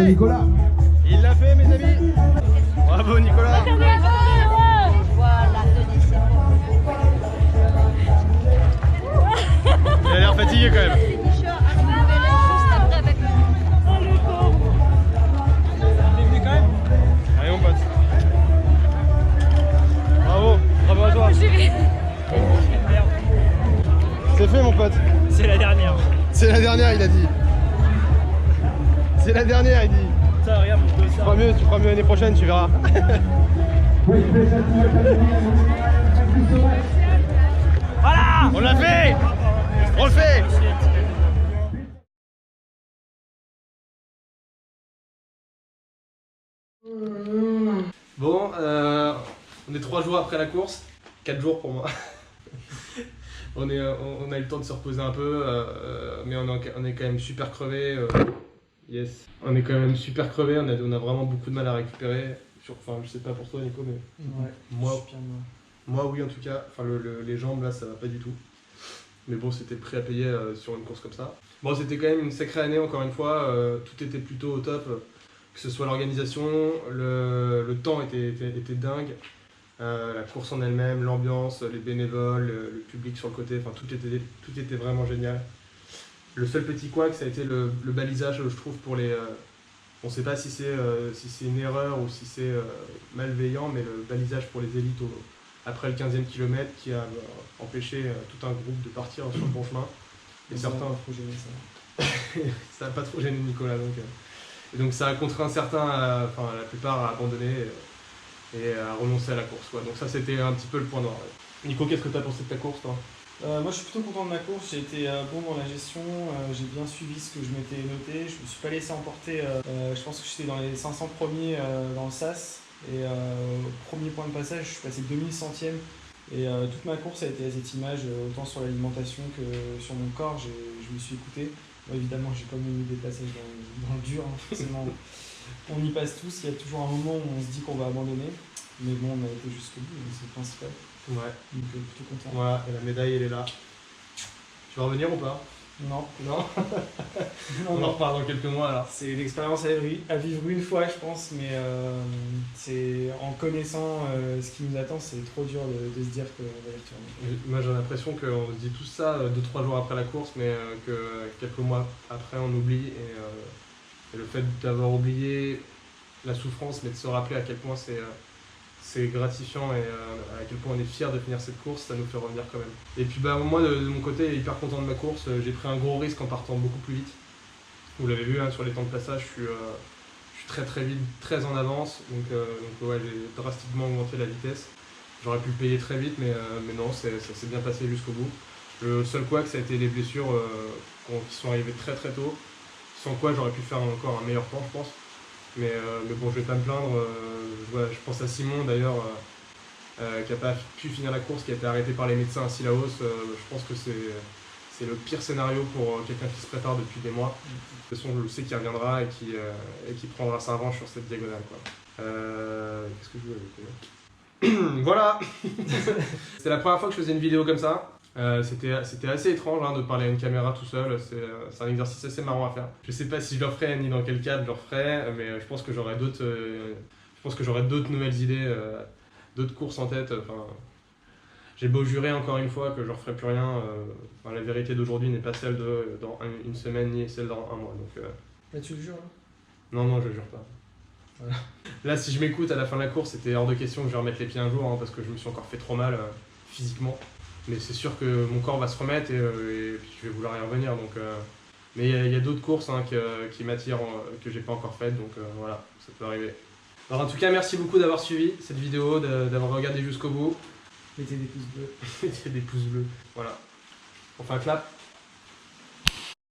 Nicolas. Il l'a fait mes amis. Bravo Nicolas. Il a l'air fatigué quand même. Allez mon pote. Bravo, bravo à toi. C'est fait mon pote. C'est la dernière. C'est la dernière il a dit. C'est la dernière, il dit. Ça, regarde, tu feras mieux l'année prochaine, tu verras. Voilà. On l'a fait. On le fait. Bon, on est 3 jours après la course. 4 jours pour moi. On a eu le temps de se reposer un peu, mais on est quand même super crevé. Yes, on est quand même super crevé, on a vraiment beaucoup de mal à récupérer. Enfin, je sais pas pour toi Nico, mais Ouais, moi oui en tout cas. Enfin, les jambes là, ça va pas du tout. Mais bon, c'était le prix à payer sur une course comme ça. Bon, c'était quand même une sacrée année encore une fois. Tout était plutôt au top, que ce soit l'organisation, le temps était dingue. La course en elle-même, l'ambiance, les bénévoles, le public sur le côté, enfin tout était vraiment génial. Le seul petit couac, ça a été le balisage, je trouve, pour les... on ne sait pas si c'est une erreur ou si c'est malveillant, mais le balisage pour les élites après le 15e kilomètre qui a empêché tout un groupe de partir sur le bon chemin. Et certains... Ça n'a pas trop gêné Nicolas. Et donc ça a contraint certains, enfin la plupart, à abandonner et à renoncer à la course, quoi. Donc ça, c'était un petit peu le point noir. Ouais. Nico, qu'est-ce que tu as pensé de ta course, toi? Moi je suis plutôt content de ma course, j'ai été bon dans la gestion, j'ai bien suivi ce que je m'étais noté, je me suis pas laissé emporter, je pense que j'étais dans les 500 premiers dans le SAS et au premier point de passage je suis passé 2100e et toute ma course a été à cette image, autant sur l'alimentation que sur mon corps, je me suis écouté. Bon, évidemment j'ai quand même eu des passages dans le dur, hein, forcément on y passe tous, il y a toujours un moment où on se dit qu'on va abandonner, mais bon on a été jusqu'au bout, c'est le principal. Ouais. Donc plutôt content. Voilà, et la médaille elle est là. Tu vas revenir ou pas? Non. Non. On en reparle dans quelques mois alors. C'est une expérience à vivre une fois je pense, mais c'est en connaissant ce qui nous attend, c'est trop dur de se dire qu'on va y retourner. Moi j'ai l'impression qu'on se dit tout ça 2-3 jours après la course, mais que quelques mois après on oublie. Et le fait d'avoir oublié la souffrance, mais de se rappeler à quel point c'est gratifiant et à quel point on est fier de finir cette course, ça nous fait revenir quand même. Et puis bah, moi de mon côté, hyper content de ma course, j'ai pris un gros risque en partant beaucoup plus vite. Vous l'avez vu hein, sur les temps de passage, je suis très vite, très en avance, donc ouais, j'ai drastiquement augmenté la vitesse. J'aurais pu le payer très vite, mais non, ça s'est bien passé jusqu'au bout. Le seul couac, ça a été les blessures qui sont arrivées très tôt, sans quoi j'aurais pu faire encore un meilleur temps je pense. Mais bon, je vais pas me plaindre. Je pense à Simon d'ailleurs, qui n'a pas pu finir la course, qui a été arrêté par les médecins à Sillaos. Je pense que c'est le pire scénario pour quelqu'un qui se prépare depuis des mois. De toute façon, je sais qu'il reviendra et qui prendra sa revanche sur cette diagonale, quoi. Qu'est-ce que je voulais dire? Voilà. C'était la première fois que je faisais une vidéo comme ça. C'était assez étrange hein, de parler à une caméra tout seul, c'est un exercice assez marrant à faire. Je sais pas si je le referai ni dans quel cadre je le referai, mais je pense que j'aurai d'autres nouvelles idées, d'autres courses en tête. Enfin, j'ai beau jurer encore une fois que je ne referai plus rien, la vérité d'aujourd'hui n'est pas celle de dans une semaine ni celle dans un mois. Donc, Là tu le jures là? Non, je jure pas. Voilà. Là, si je m'écoute à la fin de la course, c'était hors de question que je remette les pieds un jour hein, parce que je me suis encore fait trop mal physiquement. Mais c'est sûr que mon corps va se remettre et puis je vais vouloir y revenir. Donc, mais il y a d'autres courses hein, qui m'attirent, que j'ai pas encore faites, donc voilà, ça peut arriver. Alors en tout cas, merci beaucoup d'avoir suivi cette vidéo, d'avoir regardé jusqu'au bout. Mettez des pouces bleus. Mettez des pouces bleus, voilà. On fait un clap.